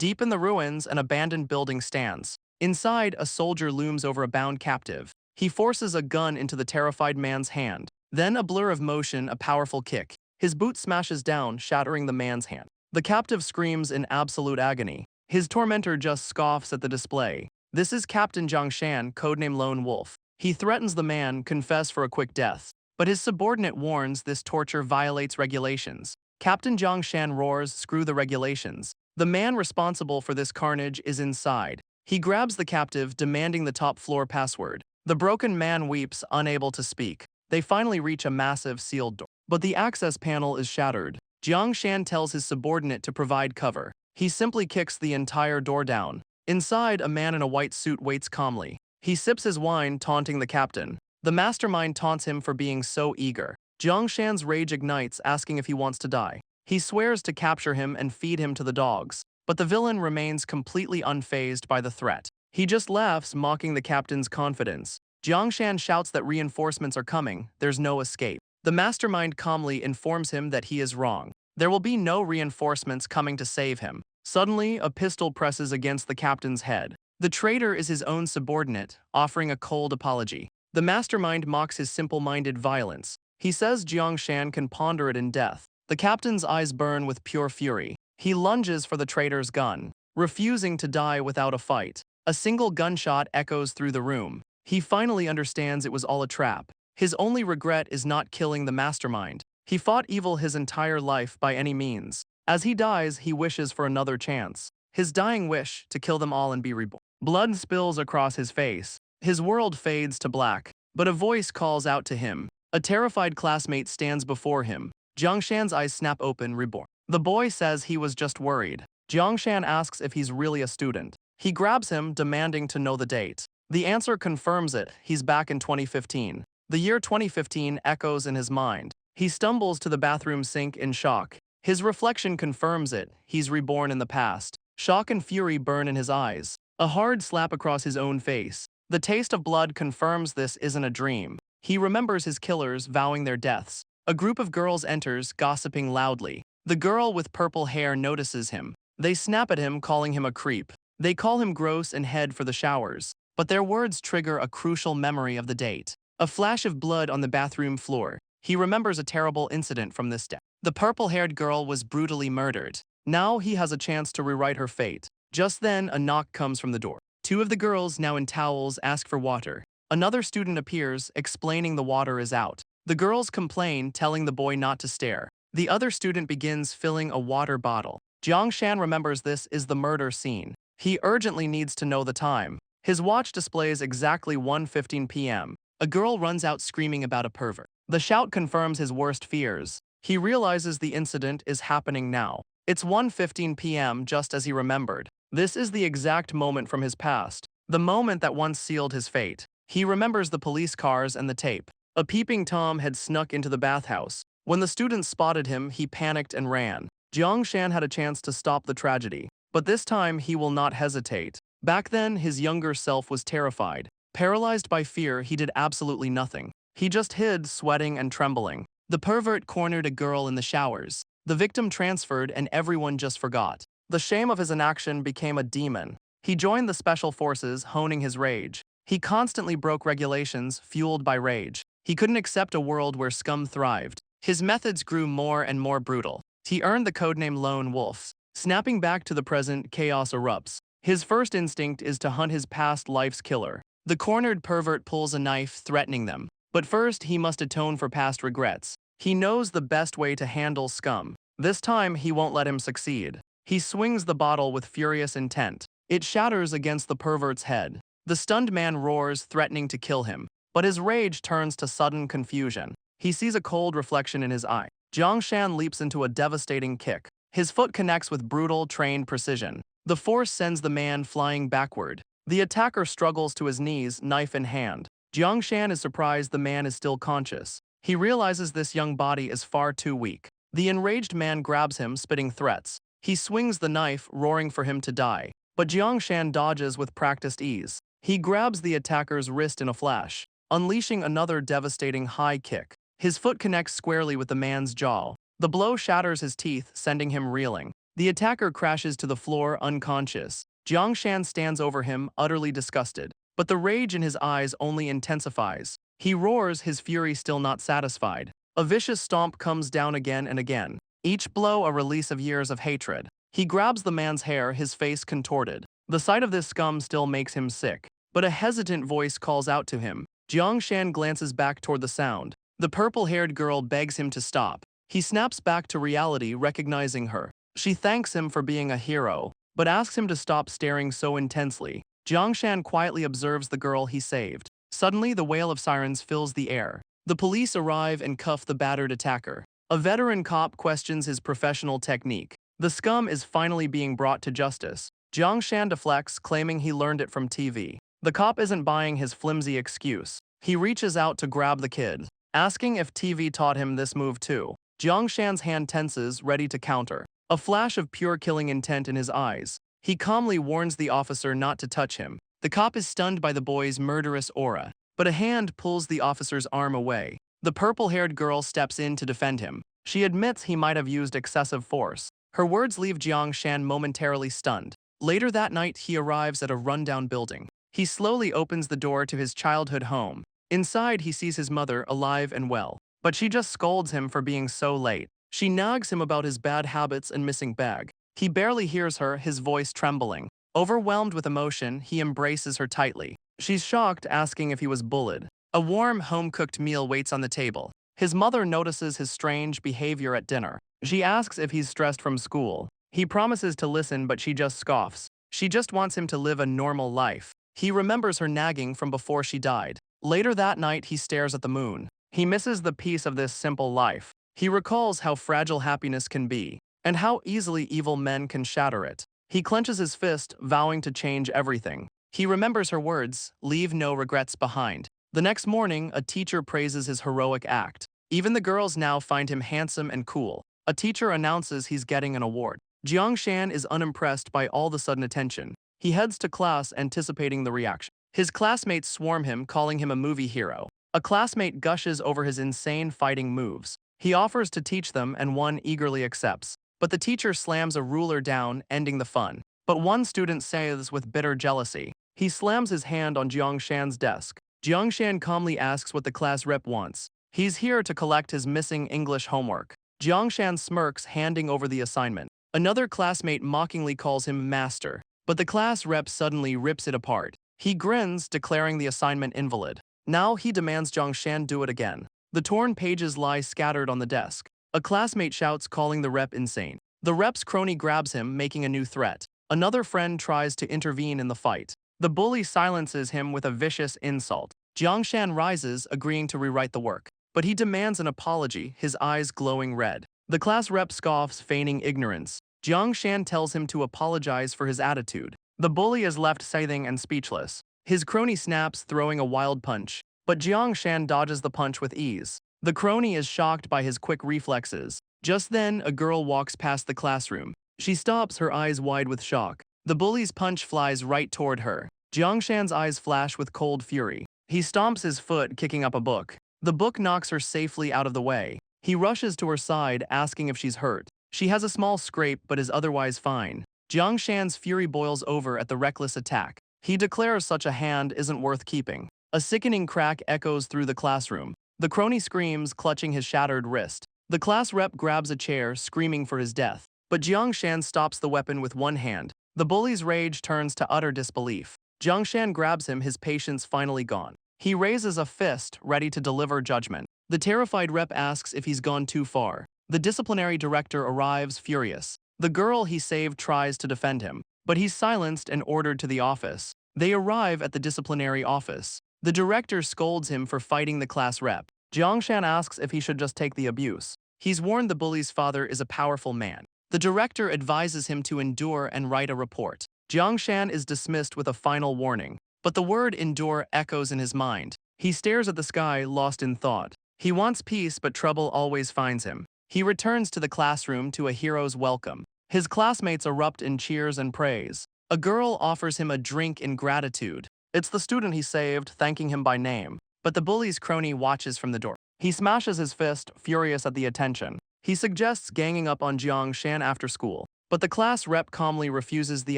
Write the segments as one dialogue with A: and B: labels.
A: Deep in the ruins, an abandoned building stands. Inside, a soldier looms over a bound captive. He forces a gun into the terrified man's hand. Then a blur of motion, a powerful kick. His boot smashes down, shattering the man's hand. The captive screams in absolute agony. His tormentor just scoffs at the display. This is Captain Jiangshan, codename Lone Wolf. He threatens the man, confess for a quick death. But his subordinate warns this torture violates regulations. Captain Jiangshan roars, "Screw the regulations." The man responsible for this carnage is inside. He grabs the captive, demanding the top floor password. The broken man weeps, unable to speak. They finally reach a massive sealed door. But the access panel is shattered. Jiangshan tells his subordinate to provide cover. He simply kicks the entire door down. Inside, a man in a white suit waits calmly. He sips his wine, taunting the captain. The mastermind taunts him for being so eager. Jiangshan's rage ignites, asking if he wants to die. He swears to capture him and feed him to the dogs. But the villain remains completely unfazed by the threat. He just laughs, mocking the captain's confidence. Jiangshan shouts that reinforcements are coming, there's no escape. The mastermind calmly informs him that he is wrong. There will be no reinforcements coming to save him. Suddenly, a pistol presses against the captain's head. The traitor is his own subordinate, offering a cold apology. The mastermind mocks his simple-minded violence. He says Jiangshan can ponder it in death. The captain's eyes burn with pure fury. He lunges for the traitor's gun, refusing to die without a fight. A single gunshot echoes through the room. He finally understands it was all a trap. His only regret is not killing the mastermind. He fought evil his entire life by any means. As he dies, he wishes for another chance. His dying wish, to kill them all and be reborn. Blood spills across his face. His world fades to black. But a voice calls out to him. A terrified classmate stands before him. Jiangshan's eyes snap open, reborn. The boy says he was just worried. Jiangshan asks if he's really a student. He grabs him, demanding to know the date. The answer confirms it, he's back in 2015. The year 2015 echoes in his mind. He stumbles to the bathroom sink in shock. His reflection confirms it, he's reborn in the past. Shock and fury burn in his eyes. A hard slap across his own face. The taste of blood confirms this isn't a dream. He remembers his killers vowing their deaths. A group of girls enters, gossiping loudly. The girl with purple hair notices him. They snap at him, calling him a creep. They call him gross and head for the showers. But their words trigger a crucial memory of the date. A flash of blood on the bathroom floor. He remembers a terrible incident from this day. The purple-haired girl was brutally murdered. Now he has a chance to rewrite her fate. Just then, a knock comes from the door. Two of the girls, now in towels, ask for water. Another student appears, explaining the water is out. The girls complain, telling the boy not to stare. The other student begins filling a water bottle. Jiangshan remembers this is the murder scene. He urgently needs to know the time. His watch displays exactly 1:15 p.m. A girl runs out screaming about a pervert. The shout confirms his worst fears. He realizes the incident is happening now. It's 1:15 p.m. just as he remembered. This is the exact moment from his past. The moment that once sealed his fate. He remembers the police cars and the tape. A peeping Tom had snuck into the bathhouse. When the students spotted him, he panicked and ran. Jiangshan had a chance to stop the tragedy. But this time, he will not hesitate. Back then, his younger self was terrified. Paralyzed by fear, he did absolutely nothing. He just hid, sweating and trembling. The pervert cornered a girl in the showers. The victim transferred and everyone just forgot. The shame of his inaction became a demon. He joined the special forces, honing his rage. He constantly broke regulations, fueled by rage. He couldn't accept a world where scum thrived. His methods grew more and more brutal. He earned the codename Lone Wolf. Snapping back to the present, chaos erupts. His first instinct is to hunt his past life's killer. The cornered pervert pulls a knife, threatening them. But first, he must atone for past regrets. He knows the best way to handle scum. This time, he won't let him succeed. He swings the bottle with furious intent. It shatters against the pervert's head. The stunned man roars, threatening to kill him. But his rage turns to sudden confusion. He sees a cold reflection in his eye. Jiangshan leaps into a devastating kick. His foot connects with brutal, trained precision. The force sends the man flying backward. The attacker struggles to his knees, knife in hand. Jiangshan is surprised the man is still conscious. He realizes this young body is far too weak. The enraged man grabs him, spitting threats. He swings the knife, roaring for him to die. But Jiangshan dodges with practiced ease. He grabs the attacker's wrist in a flash, unleashing another devastating high kick. His foot connects squarely with the man's jaw. The blow shatters his teeth, sending him reeling. The attacker crashes to the floor unconscious. Jiang Shan stands over him, utterly disgusted. But the rage in his eyes only intensifies. He roars, his fury still not satisfied. A vicious stomp comes down again and again, each blow a release of years of hatred. He grabs the man's hair, his face contorted. The sight of this scum still makes him sick. But a hesitant voice calls out to him. Jiang Shan glances back toward the sound. The purple-haired girl begs him to stop. He snaps back to reality, recognizing her. She thanks him for being a hero, but asks him to stop staring so intensely. Jiang Shan quietly observes the girl he saved. Suddenly, the wail of sirens fills the air. The police arrive and cuff the battered attacker. A veteran cop questions his professional technique. The scum is finally being brought to justice. Jiang Shan deflects, claiming he learned it from TV. The cop isn't buying his flimsy excuse. He reaches out to grab the kid, asking if TV taught him this move too. Jiang Shan's hand tenses, ready to counter. A flash of pure killing intent in his eyes. He calmly warns the officer not to touch him. The cop is stunned by the boy's murderous aura, but a hand pulls the officer's arm away. The purple-haired girl steps in to defend him. She admits he might have used excessive force. Her words leave Jiang Shan momentarily stunned. Later that night, he arrives at a rundown building. He slowly opens the door to his childhood home. Inside, he sees his mother alive and well, but she just scolds him for being so late. She nags him about his bad habits and missing bag. He barely hears her, his voice trembling. Overwhelmed with emotion, he embraces her tightly. She's shocked, asking if he was bullied. A warm, home-cooked meal waits on the table. His mother notices his strange behavior at dinner. She asks if he's stressed from school. He promises to listen, but she just scoffs. She just wants him to live a normal life. He remembers her nagging from before she died. Later that night, he stares at the moon. He misses the peace of this simple life. He recalls how fragile happiness can be, and how easily evil men can shatter it. He clenches his fist, vowing to change everything. He remembers her words, "Leave no regrets behind." The next morning, a teacher praises his heroic act. Even the girls now find him handsome and cool. A teacher announces he's getting an award. Jiang Shan is unimpressed by all the sudden attention. He heads to class, anticipating the reaction. His classmates swarm him, calling him a movie hero. A classmate gushes over his insane fighting moves. He offers to teach them, and one eagerly accepts. But the teacher slams a ruler down, ending the fun. But one student says with bitter jealousy. He slams his hand on Jiang Shan's desk. Jiang Shan calmly asks what the class rep wants. He's here to collect his missing English homework. Jiang Shan smirks, handing over the assignment. Another classmate mockingly calls him master, but the class rep suddenly rips it apart. He grins, declaring the assignment invalid. Now he demands Jiang Shan do it again. The torn pages lie scattered on the desk. A classmate shouts, calling the rep insane. The rep's crony grabs him, making a new threat. Another friend tries to intervene in the fight. The bully silences him with a vicious insult. Jiang Shan rises, agreeing to rewrite the work. But he demands an apology, his eyes glowing red. The class rep scoffs, feigning ignorance. Jiang Shan tells him to apologize for his attitude. The bully is left seething and speechless. His crony snaps, throwing a wild punch. But Jiang Shan dodges the punch with ease. The crony is shocked by his quick reflexes. Just then, a girl walks past the classroom. She stops, her eyes wide with shock. The bully's punch flies right toward her. Jiang Shan's eyes flash with cold fury. He stomps his foot, kicking up a book. The book knocks her safely out of the way. He rushes to her side, asking if she's hurt. She has a small scrape, but is otherwise fine. Jiang Shan's fury boils over at the reckless attack. He declares such a hand isn't worth keeping. A sickening crack echoes through the classroom. The crony screams, clutching his shattered wrist. The class rep grabs a chair, screaming for his death. But Jiang Shan stops the weapon with one hand. The bully's rage turns to utter disbelief. Jiang Shan grabs him, his patience finally gone. He raises a fist, ready to deliver judgment. The terrified rep asks if he's gone too far. The disciplinary director arrives, furious. The girl he saved tries to defend him, but he's silenced and ordered to the office. They arrive at the disciplinary office. The director scolds him for fighting the class rep. Jiang Shan asks if he should just take the abuse. He's warned the bully's father is a powerful man. The director advises him to endure and write a report. Jiang Shan is dismissed with a final warning, but the word endure echoes in his mind. He stares at the sky, lost in thought. He wants peace, but trouble always finds him. He returns to the classroom to a hero's welcome. His classmates erupt in cheers and praise. A girl offers him a drink in gratitude. It's the student he saved, thanking him by name. But the bully's crony watches from the door. He smashes his fist, furious at the attention. He suggests ganging up on Jiang Shan after school. but the class rep calmly refuses the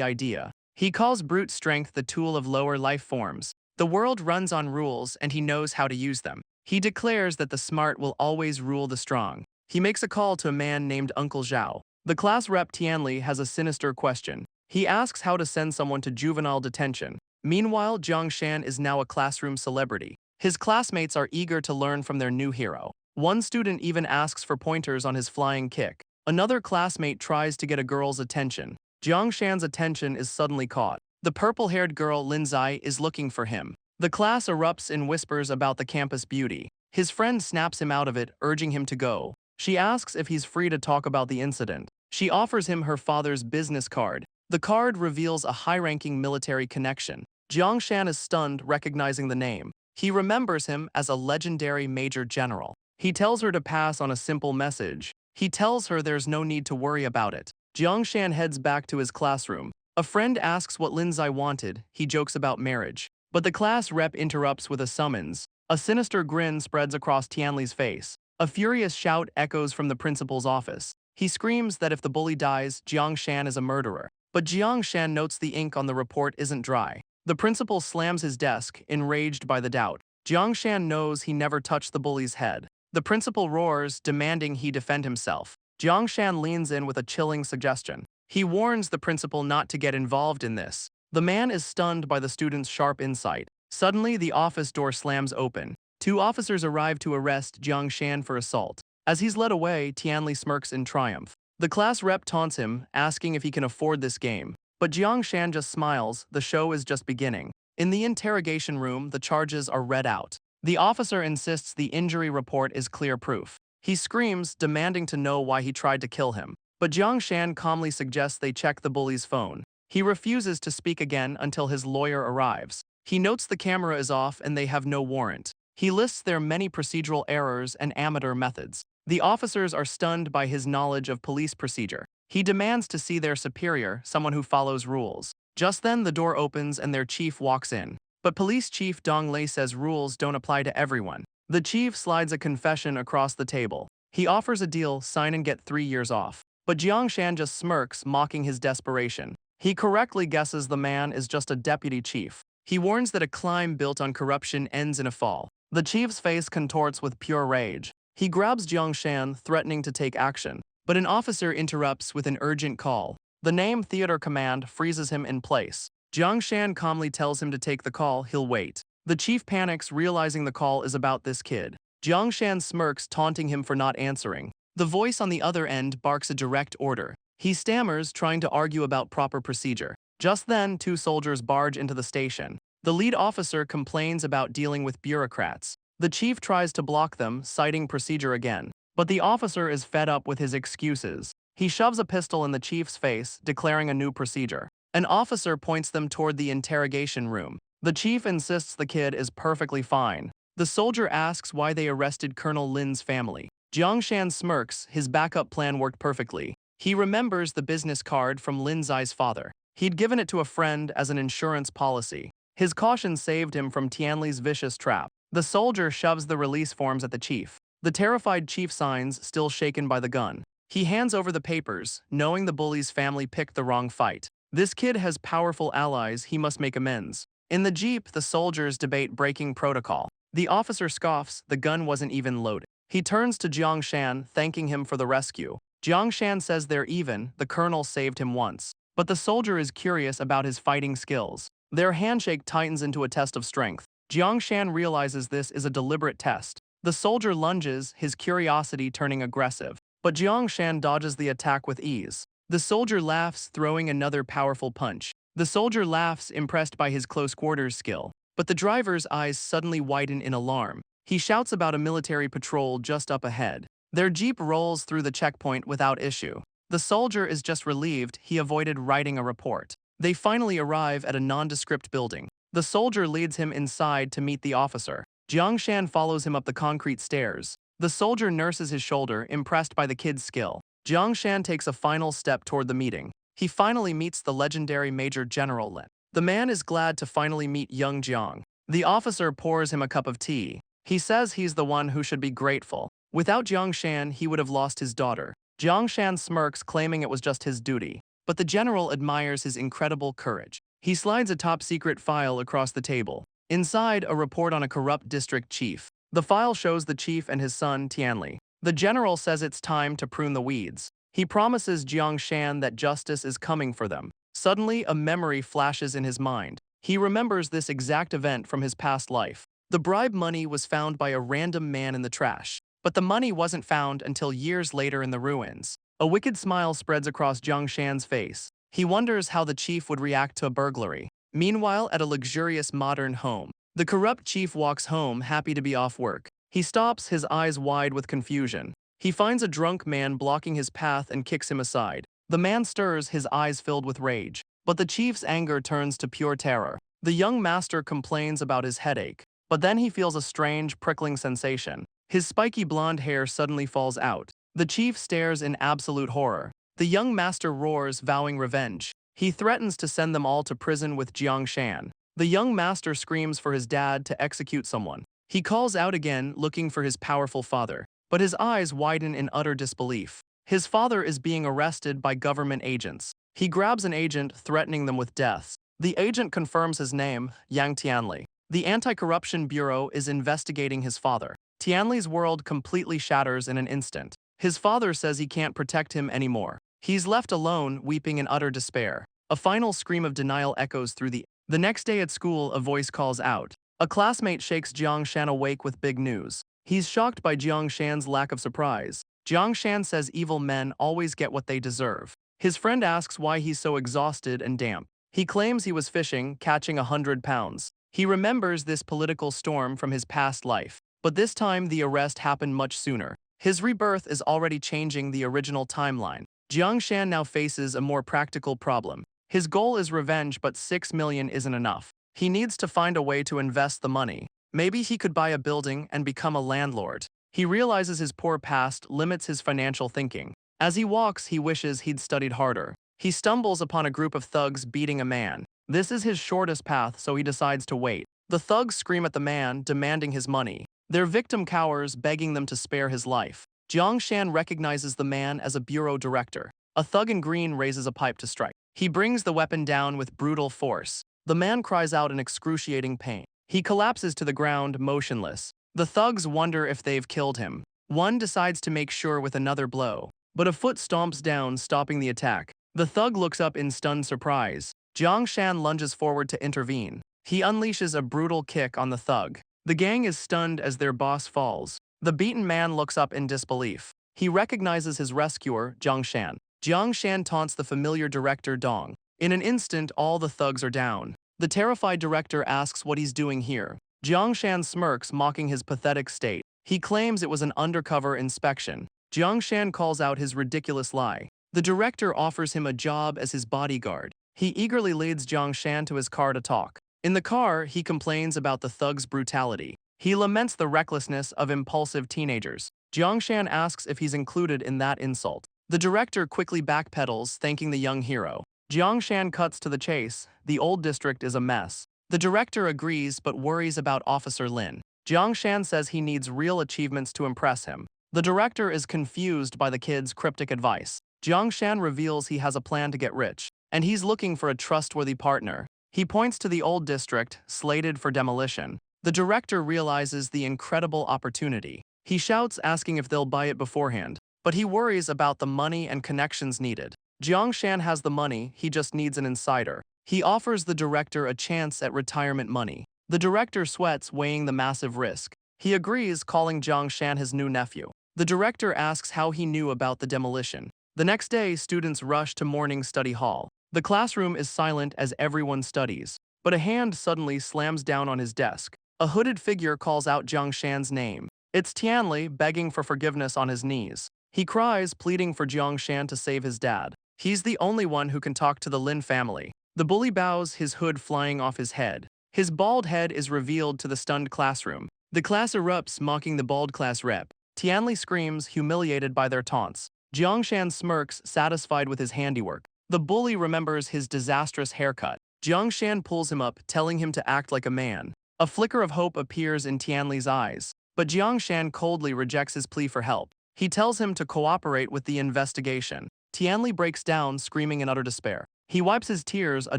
A: idea. He calls brute strength the tool of lower life forms. The world runs on rules and he knows how to use them. He declares that the smart will always rule the strong. He makes a call to a man named Uncle Zhao. The class rep Tianli has a sinister question. He asks how to send someone to juvenile detention. Meanwhile, Jiang Shan is now a classroom celebrity. His classmates are eager to learn from their new hero. One student even asks for pointers on his flying kick. Another classmate tries to get a girl's attention. Jiang Shan's attention is suddenly caught. The purple-haired girl Lin Zai is looking for him. The class erupts in whispers about the campus beauty. His friend snaps him out of it, urging him to go. She asks if he's free to talk about the incident. She offers him her father's business card. The card reveals a high-ranking military connection. Jiang Shan is stunned, recognizing the name. He remembers him as a legendary major general. He tells her to pass on a simple message. He tells her there's no need to worry about it. Jiang Shan heads back to his classroom. A friend asks what Lin Zai wanted. He jokes about marriage. But the class rep interrupts with a summons. A sinister grin spreads across Tianli's face. A furious shout echoes from the principal's office. He screams that if the bully dies, Jiang Shan is a murderer. But Jiang Shan notes the ink on the report isn't dry. The principal slams his desk, enraged by the doubt. Jiang Shan knows he never touched the bully's head. The principal roars, demanding he defend himself. Jiang Shan leans in with a chilling suggestion. He warns the principal not to get involved in this. The man is stunned by the student's sharp insight. Suddenly, the office door slams open. Two officers arrive to arrest Jiang Shan for assault. As he's led away, Tianli smirks in triumph. The class rep taunts him, asking if he can afford this game. But Jiang Shan just smiles. The show is just beginning. In the interrogation room, the charges are read out. The officer insists the injury report is clear proof. He screams, demanding to know why he tried to kill him. But Jiang Shan calmly suggests they check the bully's phone. He refuses to speak again until his lawyer arrives. He notes the camera is off and they have no warrant. He lists their many procedural errors and amateur methods. The officers are stunned by his knowledge of police procedure. He demands to see their superior, someone who follows rules. Just then, the door opens and their chief walks in. But Police Chief Dong Lei says rules don't apply to everyone. The chief slides a confession across the table. He offers a deal, sign and get 3 years off. But Jiang Shan just smirks, mocking his desperation. He correctly guesses the man is just a deputy chief. He warns that a climb built on corruption ends in a fall. The chief's face contorts with pure rage. He grabs Jiang Shan, threatening to take action. But an officer interrupts with an urgent call. The name Theater Command freezes him in place. Jiang Shan calmly tells him to take the call, he'll wait. The chief panics, realizing the call is about this kid. Jiang Shan smirks, taunting him for not answering. The voice on the other end barks a direct order. He stammers, trying to argue about proper procedure. Just then, 2 soldiers barge into the station. The lead officer complains about dealing with bureaucrats. The chief tries to block them, citing procedure again. But the officer is fed up with his excuses. He shoves a pistol in the chief's face, declaring a new procedure. An officer points them toward the interrogation room. The chief insists the kid is perfectly fine. The soldier asks why they arrested Colonel Lin's family. Jiang Shan smirks, his backup plan worked perfectly. He remembers the business card from Lin Zai's father. He'd given it to a friend as an insurance policy. His caution saved him from Tianli's vicious trap. The soldier shoves the release forms at the chief. The terrified chief signs, still shaken by the gun. He hands over the papers, knowing the bully's family picked the wrong fight. This kid has powerful allies, he must make amends. In the jeep, the soldiers debate breaking protocol. The officer scoffs, the gun wasn't even loaded. He turns to Jiang Shan, thanking him for the rescue. Jiang Shan says they're even, the colonel saved him once. But the soldier is curious about his fighting skills. Their handshake tightens into a test of strength. Jiang Shan realizes this is a deliberate test. The soldier lunges, his curiosity turning aggressive. But Jiang Shan dodges the attack with ease. The soldier laughs, throwing another powerful punch. The soldier laughs, impressed by his close quarters skill. But the driver's eyes suddenly widen in alarm. He shouts about a military patrol just up ahead. Their jeep rolls through the checkpoint without issue. The soldier is just relieved he avoided writing a report. They finally arrive at a nondescript building. The soldier leads him inside to meet the officer. Jiang Shan follows him up the concrete stairs. The soldier nurses his shoulder, impressed by the kid's skill. Jiang Shan takes a final step toward the meeting. He finally meets the legendary Major General Lin. The man is glad to finally meet young Jiang. The officer pours him a cup of tea. He says he's the one who should be grateful. Without Jiang Shan, he would have lost his daughter. Jiang Shan smirks, claiming it was just his duty. But the general admires his incredible courage. He slides a top-secret file across the table. Inside, a report on a corrupt district chief. The file shows the chief and his son, Tianli. The general says it's time to prune the weeds. He promises Jiang Shan that justice is coming for them. Suddenly, a memory flashes in his mind. He remembers this exact event from his past life. The bribe money was found by a random man in the trash. But the money wasn't found until years later in the ruins. A wicked smile spreads across Jiang Shan's face. He wonders how the chief would react to a burglary. Meanwhile, at a luxurious modern home, the corrupt chief walks home, happy to be off work. He stops, his eyes wide with confusion. He finds a drunk man blocking his path and kicks him aside. The man stirs, his eyes filled with rage. But the chief's anger turns to pure terror. The young master complains about his headache. But then he feels a strange, prickling sensation. His spiky blonde hair suddenly falls out. The chief stares in absolute horror. The young master roars, vowing revenge. He threatens to send them all to prison with Jiang Shan. The young master screams for his dad to execute someone. He calls out again, looking for his powerful father. But his eyes widen in utter disbelief. His father is being arrested by government agents. He grabs an agent, threatening them with death. The agent confirms his name, Yang Tianli. The Anti-Corruption Bureau is investigating his father. Tianli's world completely shatters in an instant. His father says he can't protect him anymore. He's left alone, weeping in utter despair. A final scream of denial echoes through the... The next day at school, a voice calls out. A classmate shakes Jiang Shan awake with big news. He's shocked by Jiang Shan's lack of surprise. Jiang Shan says evil men always get what they deserve. His friend asks why he's so exhausted and damp. He claims he was fishing, catching 100 pounds. He remembers this political storm from his past life. But this time, the arrest happened much sooner. His rebirth is already changing the original timeline. Jiang Shan now faces a more practical problem. His goal is revenge, but 6 million isn't enough. He needs to find a way to invest the money. Maybe he could buy a building and become a landlord. He realizes his poor past limits his financial thinking. As he walks, he wishes he'd studied harder. He stumbles upon a group of thugs beating a man. This is his shortest path, so he decides to wait. The thugs scream at the man, demanding his money. Their victim cowers, begging them to spare his life. Jiang Shan recognizes the man as a bureau director. A thug in green raises a pipe to strike. He brings the weapon down with brutal force. The man cries out in excruciating pain. He collapses to the ground, motionless. The thugs wonder if they've killed him. One decides to make sure with another blow. But a foot stomps down, stopping the attack. The thug looks up in stunned surprise. Jiang Shan lunges forward to intervene. He unleashes a brutal kick on the thug. The gang is stunned as their boss falls. The beaten man looks up in disbelief. He recognizes his rescuer, Jiang Shan. Jiang Shan taunts the familiar director Dong. In an instant, all the thugs are down. The terrified director asks what he's doing here. Jiang Shan smirks, mocking his pathetic state. He claims it was an undercover inspection. Jiang Shan calls out his ridiculous lie. The director offers him a job as his bodyguard. He eagerly leads Jiang Shan to his car to talk. In the car, he complains about the thugs' brutality. He laments the recklessness of impulsive teenagers. Jiang Shan asks if he's included in that insult. The director quickly backpedals, thanking the young hero. Jiang Shan cuts to the chase. The old district is a mess. The director agrees but worries about Officer Lin. Jiang Shan says he needs real achievements to impress him. The director is confused by the kid's cryptic advice. Jiang Shan reveals he has a plan to get rich, and he's looking for a trustworthy partner. He points to the old district, slated for demolition. The director realizes the incredible opportunity. He shouts, asking if they'll buy it beforehand. But he worries about the money and connections needed. Jiang Shan has the money, he just needs an insider. He offers the director a chance at retirement money. The director sweats, weighing the massive risk. He agrees, calling Jiang Shan his new nephew. The director asks how he knew about the demolition. The next day, students rush to morning study hall. The classroom is silent as everyone studies. But a hand suddenly slams down on his desk. A hooded figure calls out Jiang Shan's name. It's Tianli, begging for forgiveness on his knees. He cries, pleading for Jiang Shan to save his dad. He's the only one who can talk to the Lin family. The bully bows, his hood flying off his head. His bald head is revealed to the stunned classroom. The class erupts, mocking the bald class rep. Tianli screams, humiliated by their taunts. Jiang Shan smirks, satisfied with his handiwork. The bully remembers his disastrous haircut. Jiang Shan pulls him up, telling him to act like a man. A flicker of hope appears in Tianli's eyes. But Jiang Shan coldly rejects his plea for help. He tells him to cooperate with the investigation. Tianli breaks down, screaming in utter despair. He wipes his tears, a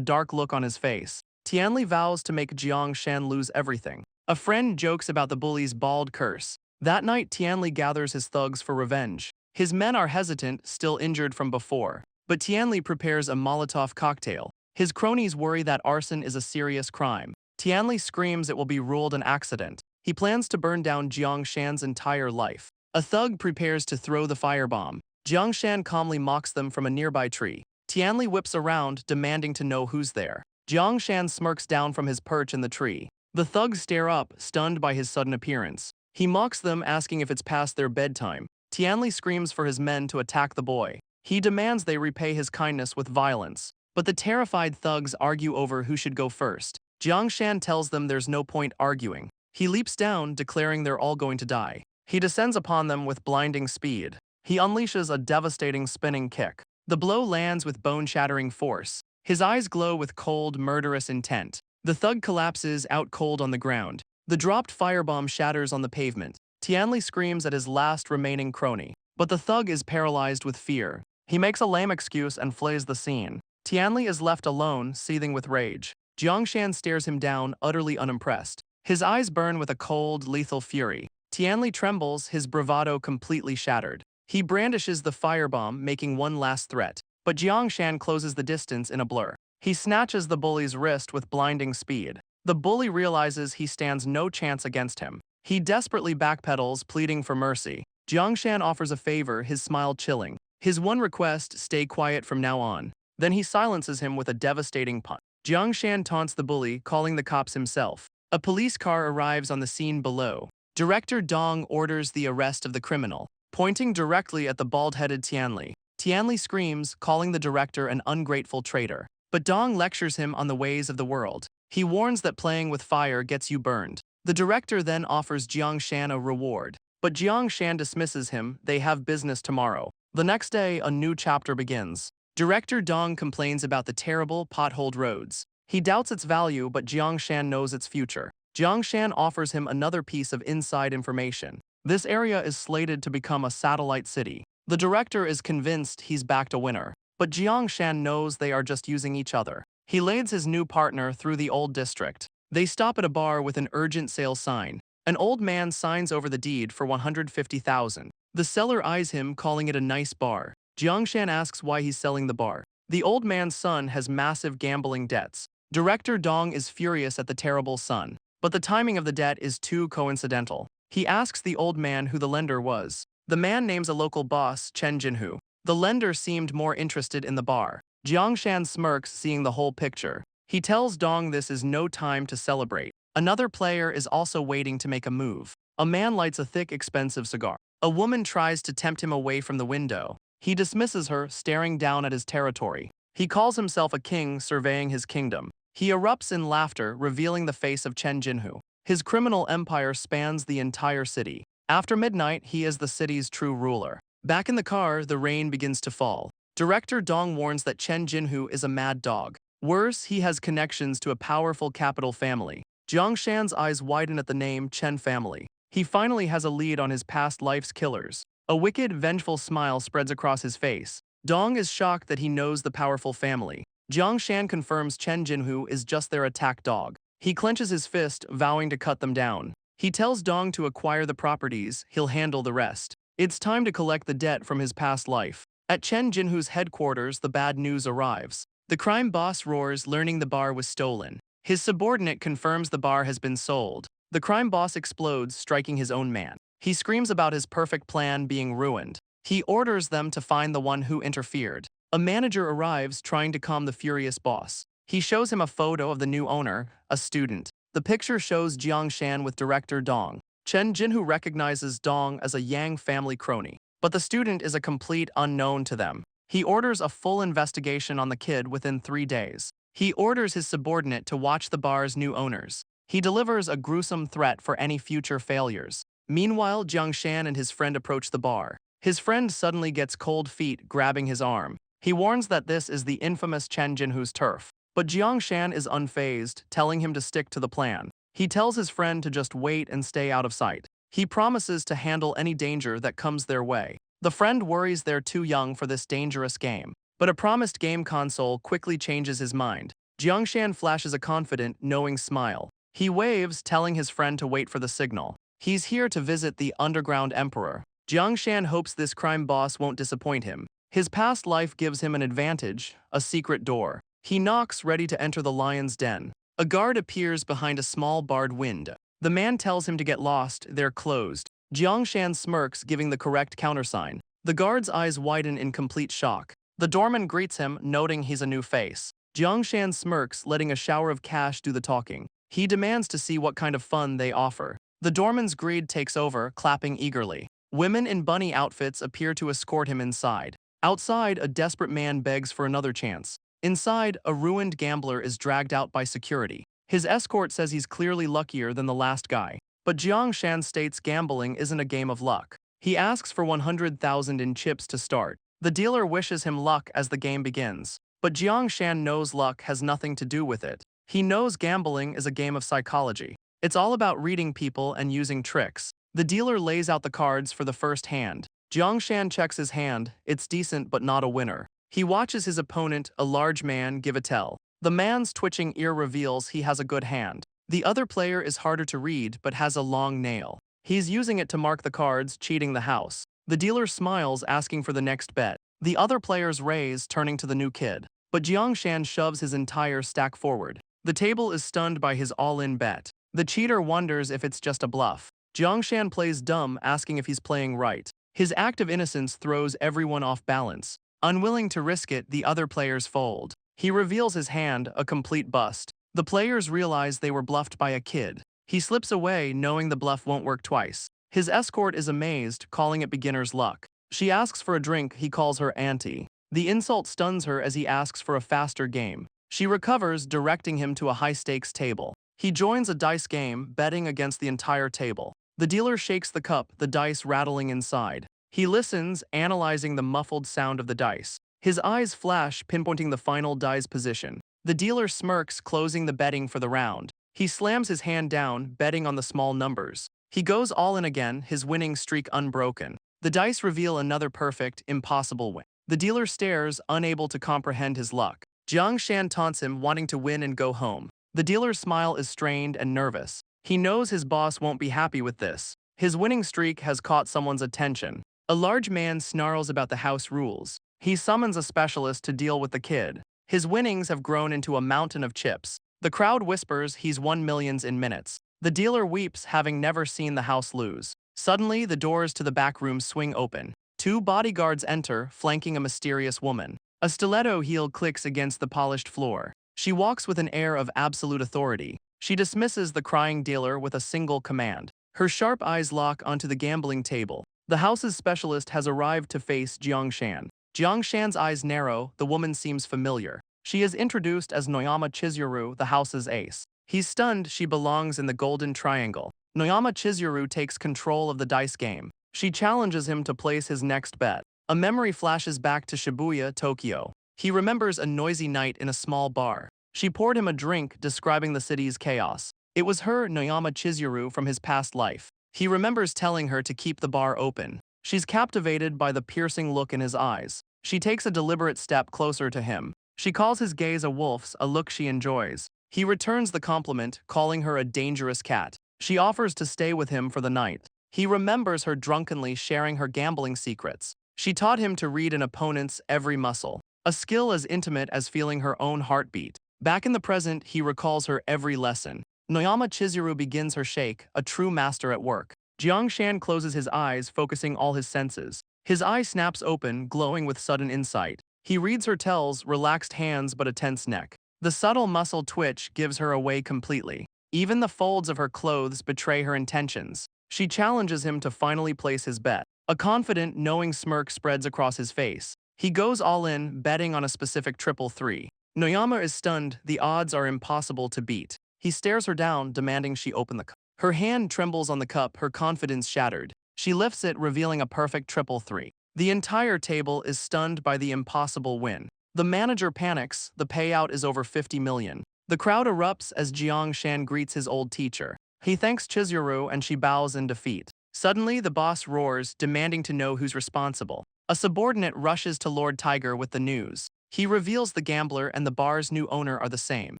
A: dark look on his face. Tianli vows to make Jiang Shan lose everything. A friend jokes about the bully's bald curse. That night, Tianli gathers his thugs for revenge. His men are hesitant, still injured from before. But Tianli prepares a Molotov cocktail. His cronies worry that arson is a serious crime. Tianli screams it will be ruled an accident. He plans to burn down Jiang Shan's entire life. A thug prepares to throw the firebomb. Jiang Shan calmly mocks them from a nearby tree. Tianli whips around, demanding to know who's there. Jiang Shan smirks down from his perch in the tree. The thugs stare up, stunned by his sudden appearance. He mocks them, asking if it's past their bedtime. Tianli screams for his men to attack the boy. He demands they repay his kindness with violence. But the terrified thugs argue over who should go first. Jiang Shan tells them there's no point arguing. He leaps down, declaring they're all going to die. He descends upon them with blinding speed. He unleashes a devastating spinning kick. The blow lands with bone-shattering force. His eyes glow with cold, murderous intent. The thug collapses out cold on the ground. The dropped firebomb shatters on the pavement. Tianli screams at his last remaining crony. But the thug is paralyzed with fear. He makes a lame excuse and flees the scene. Tianli is left alone, seething with rage. Jiang Shan stares him down, utterly unimpressed. His eyes burn with a cold, lethal fury. Tianli trembles, his bravado completely shattered. He brandishes the firebomb, making one last threat. But Jiang Shan closes the distance in a blur. He snatches the bully's wrist with blinding speed. The bully realizes he stands no chance against him. He desperately backpedals, pleading for mercy. Jiang Shan offers a favor, his smile chilling. His one request, stay quiet from now on. Then he silences him with a devastating punch. Jiang Shan taunts the bully, calling the cops himself. A police car arrives on the scene below. Director Dong orders the arrest of the criminal, pointing directly at the bald-headed Tianli. Tianli screams, calling the director an ungrateful traitor. But Dong lectures him on the ways of the world. He warns that playing with fire gets you burned. The director then offers Jiang Shan a reward. But Jiang Shan dismisses him, they have business tomorrow. The next day, a new chapter begins. Director Dong complains about the terrible, potholed roads. He doubts its value, but Jiang Shan knows its future. Jiang Shan offers him another piece of inside information. This area is slated to become a satellite city. The director is convinced he's backed a winner. But Jiang Shan knows they are just using each other. He leads his new partner through the old district. They stop at a bar with an urgent sale sign. An old man signs over the deed for 150,000. The seller eyes him, calling it a nice bar. Jiang Shan asks why he's selling the bar. The old man's son has massive gambling debts. Director Dong is furious at the terrible son. But the timing of the debt is too coincidental. He asks the old man who the lender was. The man names a local boss, Chen Jinhu. The lender seemed more interested in the bar. Jiang Shan smirks, seeing the whole picture. He tells Dong this is no time to celebrate. Another player is also waiting to make a move. A man lights a thick, expensive cigar. A woman tries to tempt him away from the window. He dismisses her, staring down at his territory. He calls himself a king, surveying his kingdom. He erupts in laughter, revealing the face of Chen Jinhu. His criminal empire spans the entire city. After midnight, he is the city's true ruler. Back in the car, the rain begins to fall. Director Dong warns that Chen Jinhu is a mad dog. Worse, he has connections to a powerful capital family. Jiang Shan's eyes widen at the name Chen family. He finally has a lead on his past life's killers. A wicked, vengeful smile spreads across his face. Dong is shocked that he knows the powerful family. Jiang Shan confirms Chen Jinhu is just their attack dog. He clenches his fist, vowing to cut them down. He tells Dong to acquire the properties, he'll handle the rest. It's time to collect the debt from his past life. At Chen Jinhu's headquarters, the bad news arrives. The crime boss roars, learning the bar was stolen. His subordinate confirms the bar has been sold. The crime boss explodes, striking his own man. He screams about his perfect plan being ruined. He orders them to find the one who interfered. A manager arrives, trying to calm the furious boss. He shows him a photo of the new owner, a student. The picture shows Jiang Shan with director Dong. Chen Jinhu recognizes Dong as a Yang family crony. But the student is a complete unknown to them. He orders a full investigation on the kid within 3 days. He orders his subordinate to watch the bar's new owners. He delivers a gruesome threat for any future failures. Meanwhile, Jiang Shan and his friend approach the bar. His friend suddenly gets cold feet, grabbing his arm. He warns that this is the infamous Chen Jinhu's turf. But Jiang Shan is unfazed, telling him to stick to the plan. He tells his friend to just wait and stay out of sight. He promises to handle any danger that comes their way. The friend worries they're too young for this dangerous game, but a promised game console quickly changes his mind. Jiangshan flashes a confident, knowing smile. He waves, telling his friend to wait for the signal. He's here to visit the Underground Emperor. Jiangshan hopes this crime boss won't disappoint him. His past life gives him an advantage, a secret door. He knocks, ready to enter the lion's den. A guard appears behind a small barred window. The man tells him to get lost, they're closed. Jiangshan smirks, giving the correct countersign. The guard's eyes widen in complete shock. The doorman greets him, noting he's a new face. Jiangshan smirks, letting a shower of cash do the talking. He demands to see what kind of fun they offer. The doorman's greed takes over, clapping eagerly. Women in bunny outfits appear to escort him inside. Outside, a desperate man begs for another chance. Inside, a ruined gambler is dragged out by security. His escort says he's clearly luckier than the last guy. But Jiangshan states gambling isn't a game of luck. He asks for 100,000 in chips to start. The dealer wishes him luck as the game begins. But Jiangshan knows luck has nothing to do with it. He knows gambling is a game of psychology. It's all about reading people and using tricks. The dealer lays out the cards for the first hand. Jiangshan checks his hand. It's decent but not a winner. He watches his opponent, a large man, give a tell. The man's twitching ear reveals he has a good hand. The other player is harder to read but has a long nail. He's using it to mark the cards, cheating the house. The dealer smiles, asking for the next bet. The other players raise, turning to the new kid. But Jiangshan shoves his entire stack forward. The table is stunned by his all-in bet. The cheater wonders if it's just a bluff. Jiangshan plays dumb, asking if he's playing right. His act of innocence throws everyone off balance. Unwilling to risk it, the other players fold. He reveals his hand, a complete bust. The players realize they were bluffed by a kid. He slips away, knowing the bluff won't work twice. His escort is amazed, calling it beginner's luck. She asks for a drink, he calls her auntie. The insult stuns her as he asks for a faster game. She recovers, directing him to a high-stakes table. He joins a dice game, betting against the entire table. The dealer shakes the cup, the dice rattling inside. He listens, analyzing the muffled sound of the dice. His eyes flash, pinpointing the final die's position. The dealer smirks, closing the betting for the round. He slams his hand down, betting on the small numbers. He goes all in again, his winning streak unbroken. The dice reveal another perfect, impossible win. The dealer stares, unable to comprehend his luck. Jiangshan taunts him, wanting to win and go home. The dealer's smile is strained and nervous. He knows his boss won't be happy with this. His winning streak has caught someone's attention. A large man snarls about the house rules. He summons a specialist to deal with the kid. His winnings have grown into a mountain of chips. The crowd whispers he's won millions in minutes. The dealer weeps, having never seen the house lose. Suddenly, the doors to the back room swing open. Two bodyguards enter, flanking a mysterious woman. A stiletto heel clicks against the polished floor. She walks with an air of absolute authority. She dismisses the crying dealer with a single command. Her sharp eyes lock onto the gambling table. The house's specialist has arrived to face Jiangshan. Jiangshan's eyes narrow, the woman seems familiar. She is introduced as Noyama Chizuru, the house's ace. He's stunned, she belongs in the golden triangle. Noyama Chizuru takes control of the dice game. She challenges him to place his next bet. A memory flashes back to Shibuya, Tokyo. He remembers a noisy night in a small bar. She poured him a drink, describing the city's chaos. It was her, Noyama Chizuru, from his past life. He remembers telling her to keep the bar open. She's captivated by the piercing look in his eyes. She takes a deliberate step closer to him. She calls his gaze a wolf's, a look she enjoys. He returns the compliment, calling her a dangerous cat. She offers to stay with him for the night. He remembers her drunkenly sharing her gambling secrets. She taught him to read an opponent's every muscle, a skill as intimate as feeling her own heartbeat. Back in the present, he recalls her every lesson. Noyama Chizuru begins her shake, a true master at work. Jiangshan closes his eyes, focusing all his senses. His eye snaps open, glowing with sudden insight. He reads her tells, relaxed hands but a tense neck. The subtle muscle twitch gives her away completely. Even the folds of her clothes betray her intentions. She challenges him to finally place his bet. A confident, knowing smirk spreads across his face. He goes all in, betting on a specific 333. Noyama is stunned, the odds are impossible to beat. He stares her down, demanding she open the cup. Her hand trembles on the cup, her confidence shattered. She lifts it, revealing a perfect 333. The entire table is stunned by the impossible win. The manager panics, the payout is over 50 million. The crowd erupts as Jiangshan greets his old teacher. He thanks Chizuru and she bows in defeat. Suddenly, the boss roars, demanding to know who's responsible. A subordinate rushes to Lord Tiger with the news. He reveals the gambler and the bar's new owner are the same.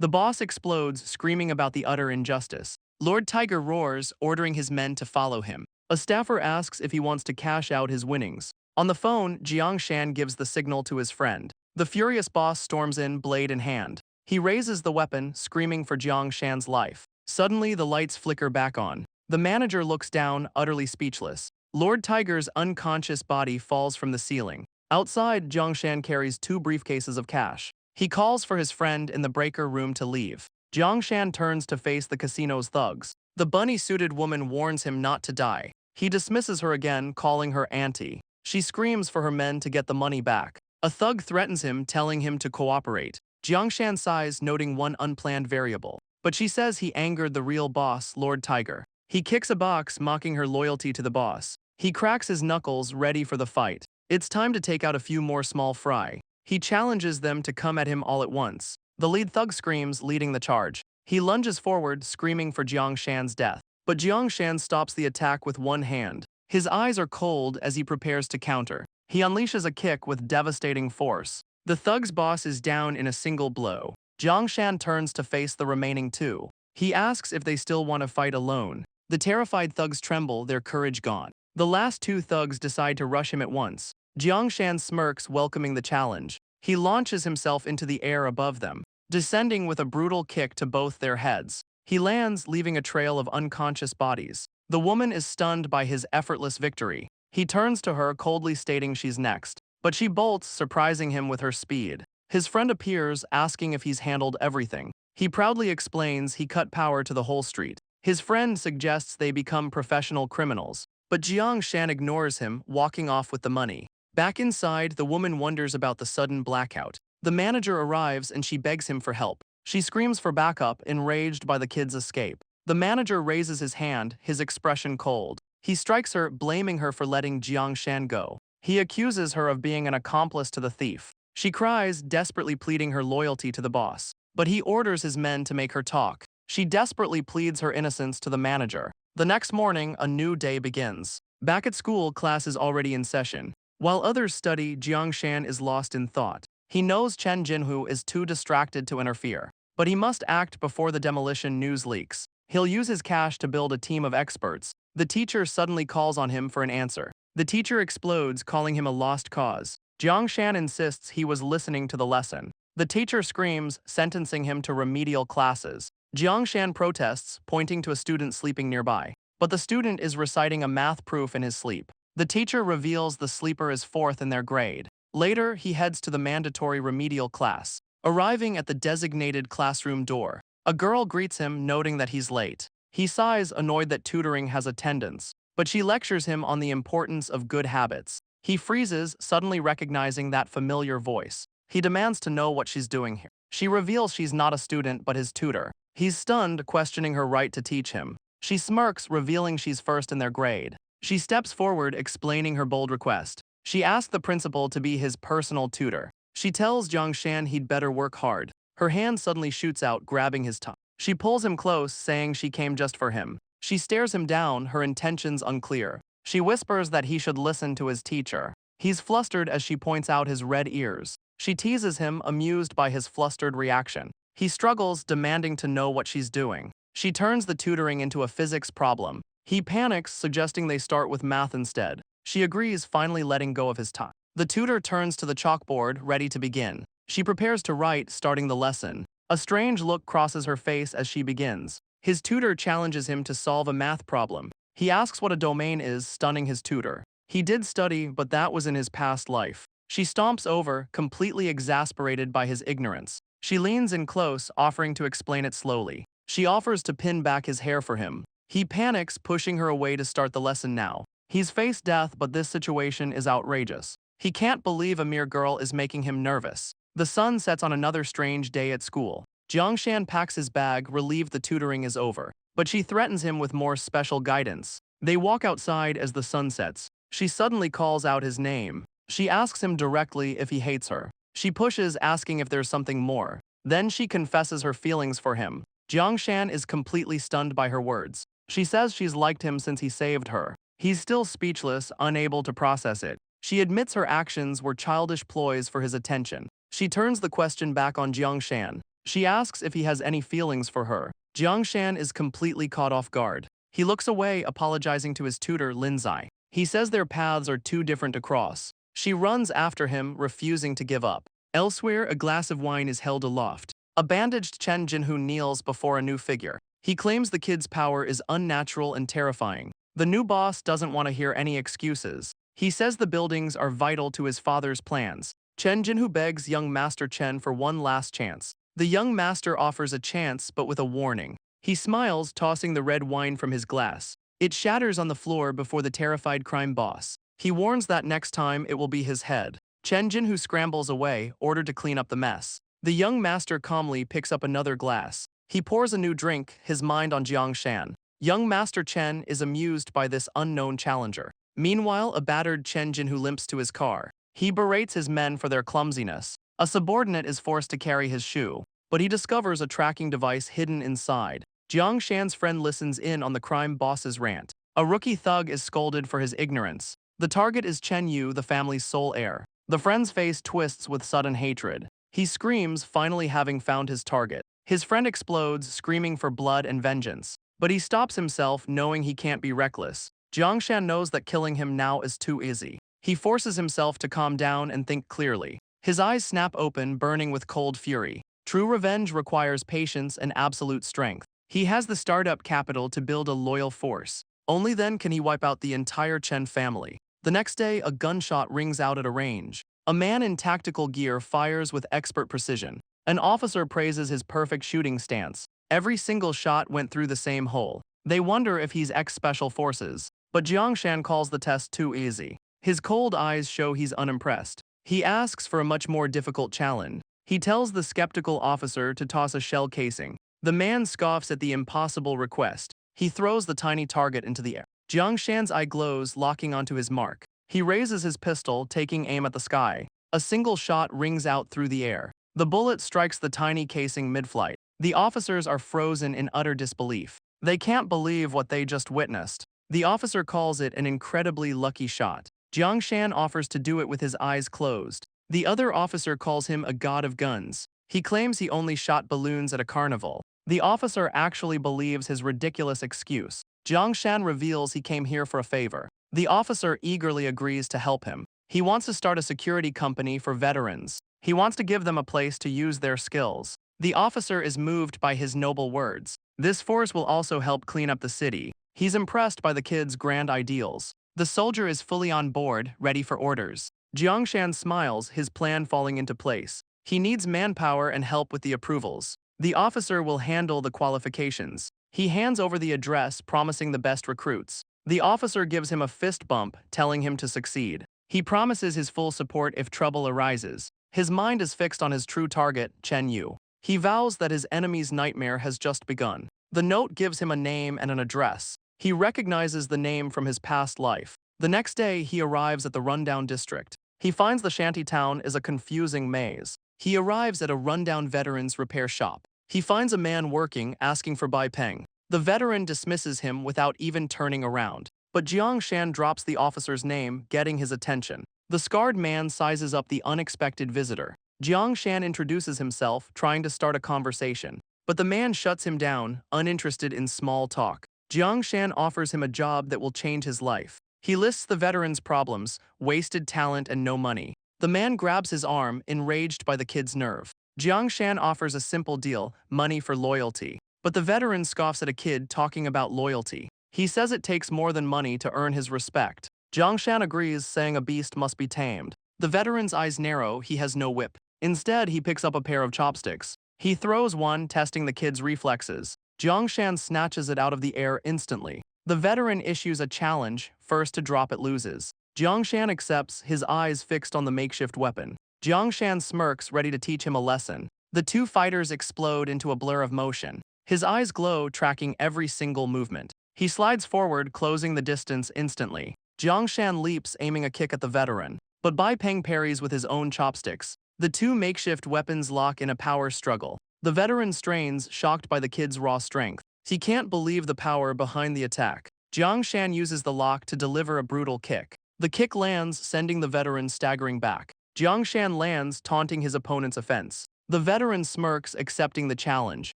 A: The boss explodes, screaming about the utter injustice. Lord Tiger roars, ordering his men to follow him. A staffer asks if he wants to cash out his winnings. On the phone, Jiang Shan gives the signal to his friend. The furious boss storms in, blade in hand. He raises the weapon, screaming for Jiang Shan's life. Suddenly, the lights flicker back on. The manager looks down, utterly speechless. Lord Tiger's unconscious body falls from the ceiling. Outside, Jiang Shan carries 2 briefcases of cash. He calls for his friend in the breaker room to leave. Jiang Shan turns to face the casino's thugs. The bunny-suited woman warns him not to die. He dismisses her again, calling her auntie. She screams for her men to get the money back. A thug threatens him, telling him to cooperate. Jiang Shan sighs, noting one unplanned variable. But she says he angered the real boss, Lord Tiger. He kicks a box, mocking her loyalty to the boss. He cracks his knuckles, ready for the fight. It's time to take out a few more small fry. He challenges them to come at him all at once. The lead thug screams, leading the charge. He lunges forward, screaming for Jiang Shan's death. But Jiang Shan stops the attack with one hand. His eyes are cold as he prepares to counter. He unleashes a kick with devastating force. The thug's boss is down in a single blow. Jiang Shan turns to face the remaining 2. He asks if they still want to fight alone. The terrified thugs tremble, their courage gone. The last 2 thugs decide to rush him at once. Jiang Shan smirks, welcoming the challenge. He launches himself into the air above them, descending with a brutal kick to both their heads. He lands, leaving a trail of unconscious bodies. The woman is stunned by his effortless victory. He turns to her, coldly stating she's next. But she bolts, surprising him with her speed. His friend appears, asking if he's handled everything. He proudly explains he cut power to the whole street. His friend suggests they become professional criminals. But Jiang Shan ignores him, walking off with the money. Back inside, the woman wonders about the sudden blackout. The manager arrives and she begs him for help. She screams for backup, enraged by the kid's escape. The manager raises his hand, his expression cold. He strikes her, blaming her for letting Jiang Shan go. He accuses her of being an accomplice to the thief. She cries, desperately pleading her loyalty to the boss. But he orders his men to make her talk. She desperately pleads her innocence to the manager. The next morning, a new day begins. Back at school, class is already in session. While others study, Jiang Shan is lost in thought. He knows Chen Jinhu is too distracted to interfere. But he must act before the demolition news leaks. He'll use his cash to build a team of experts. The teacher suddenly calls on him for an answer. The teacher explodes, calling him a lost cause. Jiang Shan insists he was listening to the lesson. The teacher screams, sentencing him to remedial classes. Jiang Shan protests, pointing to a student sleeping nearby. But the student is reciting a math proof in his sleep. The teacher reveals the sleeper is 4th in their grade. Later, he heads to the mandatory remedial class. Arriving at the designated classroom door, a girl greets him, noting that he's late. He sighs, annoyed that tutoring has attendance. But she lectures him on the importance of good habits. He freezes, suddenly recognizing that familiar voice. He demands to know what she's doing here. She reveals she's not a student but his tutor. He's stunned, questioning her right to teach him. She smirks, revealing she's 1st in their grade. She steps forward, explaining her bold request. She asks the principal to be his personal tutor. She tells Jiang Shan he'd better work hard. Her hand suddenly shoots out, grabbing his tongue. She pulls him close, saying she came just for him. She stares him down, her intentions unclear. She whispers that he should listen to his teacher. He's flustered as she points out his red ears. She teases him, amused by his flustered reaction. He struggles, demanding to know what she's doing. She turns the tutoring into a physics problem. He panics, suggesting they start with math instead. She agrees, finally letting go of his time. The tutor turns to the chalkboard, ready to begin. She prepares to write, starting the lesson. A strange look crosses her face as she begins. His tutor challenges him to solve a math problem. He asks what a domain is, stunning his tutor. He did study, but that was in his past life. She stomps over, completely exasperated by his ignorance. She leans in close, offering to explain it slowly. She offers to pin back his hair for him. He panics, pushing her away to start the lesson now. He's faced death, but this situation is outrageous. He can't believe a mere girl is making him nervous. The sun sets on another strange day at school. Jiang Shan packs his bag, relieved the tutoring is over. But she threatens him with more special guidance. They walk outside as the sun sets. She suddenly calls out his name. She asks him directly if he hates her. She pushes, asking if there's something more. Then she confesses her feelings for him. Jiang Shan is completely stunned by her words. She says she's liked him since he saved her. He's still speechless, unable to process it. She admits her actions were childish ploys for his attention. She turns the question back on Jiangshan. She asks if he has any feelings for her. Jiangshan is completely caught off guard. He looks away, apologizing to his tutor, Linzai. He says their paths are too different to cross. She runs after him, refusing to give up. Elsewhere, a glass of wine is held aloft. A bandaged Chen Jinhu kneels before a new figure. He claims the kid's power is unnatural and terrifying. The new boss doesn't want to hear any excuses. He says the buildings are vital to his father's plans. Chen Jinhu begs young Master Chen for one last chance. The young master offers a chance, but with a warning. He smiles, tossing the red wine from his glass. It shatters on the floor before the terrified crime boss. He warns that next time it will be his head. Chen Jinhu scrambles away, ordered to clean up the mess. The young master calmly picks up another glass. He pours a new drink, his mind on Jiangshan. Young Master Chen is amused by this unknown challenger. Meanwhile, a battered Chen Jinhu limps to his car. He berates his men for their clumsiness. A subordinate is forced to carry his shoe, but he discovers a tracking device hidden inside. Jiangshan's friend listens in on the crime boss's rant. A rookie thug is scolded for his ignorance. The target is Chen Yu, the family's sole heir. The friend's face twists with sudden hatred. He screams, finally having found his target. His friend explodes, screaming for blood and vengeance. But he stops himself, knowing he can't be reckless. Jiangshan knows that killing him now is too easy. He forces himself to calm down and think clearly. His eyes snap open, burning with cold fury. True revenge requires patience and absolute strength. He has the startup capital to build a loyal force. Only then can he wipe out the entire Chen family. The next day, a gunshot rings out at a range. A man in tactical gear fires with expert precision. An officer praises his perfect shooting stance. Every single shot went through the same hole. They wonder if he's ex-special forces. But Jiangshan calls the test too easy. His cold eyes show he's unimpressed. He asks for a much more difficult challenge. He tells the skeptical officer to toss a shell casing. The man scoffs at the impossible request. He throws the tiny target into the air. Jiangshan's eye glows, locking onto his mark. He raises his pistol, taking aim at the sky. A single shot rings out through the air. The bullet strikes the tiny casing mid-flight. The officers are frozen in utter disbelief. They can't believe what they just witnessed. The officer calls it an incredibly lucky shot. Jiangshan offers to do it with his eyes closed. The other officer calls him a god of guns. He claims he only shot balloons at a carnival. The officer actually believes his ridiculous excuse. Jiangshan reveals he came here for a favor. The officer eagerly agrees to help him. He wants to start a security company for veterans. He wants to give them a place to use their skills. The officer is moved by his noble words. This force will also help clean up the city. He's impressed by the kid's grand ideals. The soldier is fully on board, ready for orders. Jiangshan smiles, his plan falling into place. He needs manpower and help with the approvals. The officer will handle the qualifications. He hands over the address, promising the best recruits. The officer gives him a fist bump, telling him to succeed. He promises his full support if trouble arises. His mind is fixed on his true target, Chen Yu. He vows that his enemy's nightmare has just begun. The note gives him a name and an address. He recognizes the name from his past life. The next day, he arrives at the rundown district. He finds the shanty town is a confusing maze. He arrives at a rundown veteran's repair shop. He finds a man working, asking for Bai Peng. The veteran dismisses him without even turning around. But Jiangshan drops the officer's name, getting his attention. The scarred man sizes up the unexpected visitor. Jiangshan introduces himself, trying to start a conversation. But the man shuts him down, uninterested in small talk. Jiangshan offers him a job that will change his life. He lists the veteran's problems: wasted talent and no money. The man grabs his arm, enraged by the kid's nerve. Jiangshan offers a simple deal: money for loyalty. But the veteran scoffs at a kid talking about loyalty. He says it takes more than money to earn his respect. Jiangshan agrees, saying a beast must be tamed. The veteran's eyes narrow, he has no whip. Instead, he picks up a pair of chopsticks. He throws one, testing the kid's reflexes. Jiangshan snatches it out of the air instantly. The veteran issues a challenge: first to drop it loses. Jiangshan accepts, his eyes fixed on the makeshift weapon. Jiangshan smirks, ready to teach him a lesson. The two fighters explode into a blur of motion. His eyes glow, tracking every single movement. He slides forward, closing the distance instantly. Jiangshan leaps, aiming a kick at the veteran. But Bai Peng parries with his own chopsticks. The two makeshift weapons lock in a power struggle. The veteran strains, shocked by the kid's raw strength. He can't believe the power behind the attack. Jiang Shan uses the lock to deliver a brutal kick. The kick lands, sending the veteran staggering back. Jiang Shan lands, taunting his opponent's offense. The veteran smirks, accepting the challenge.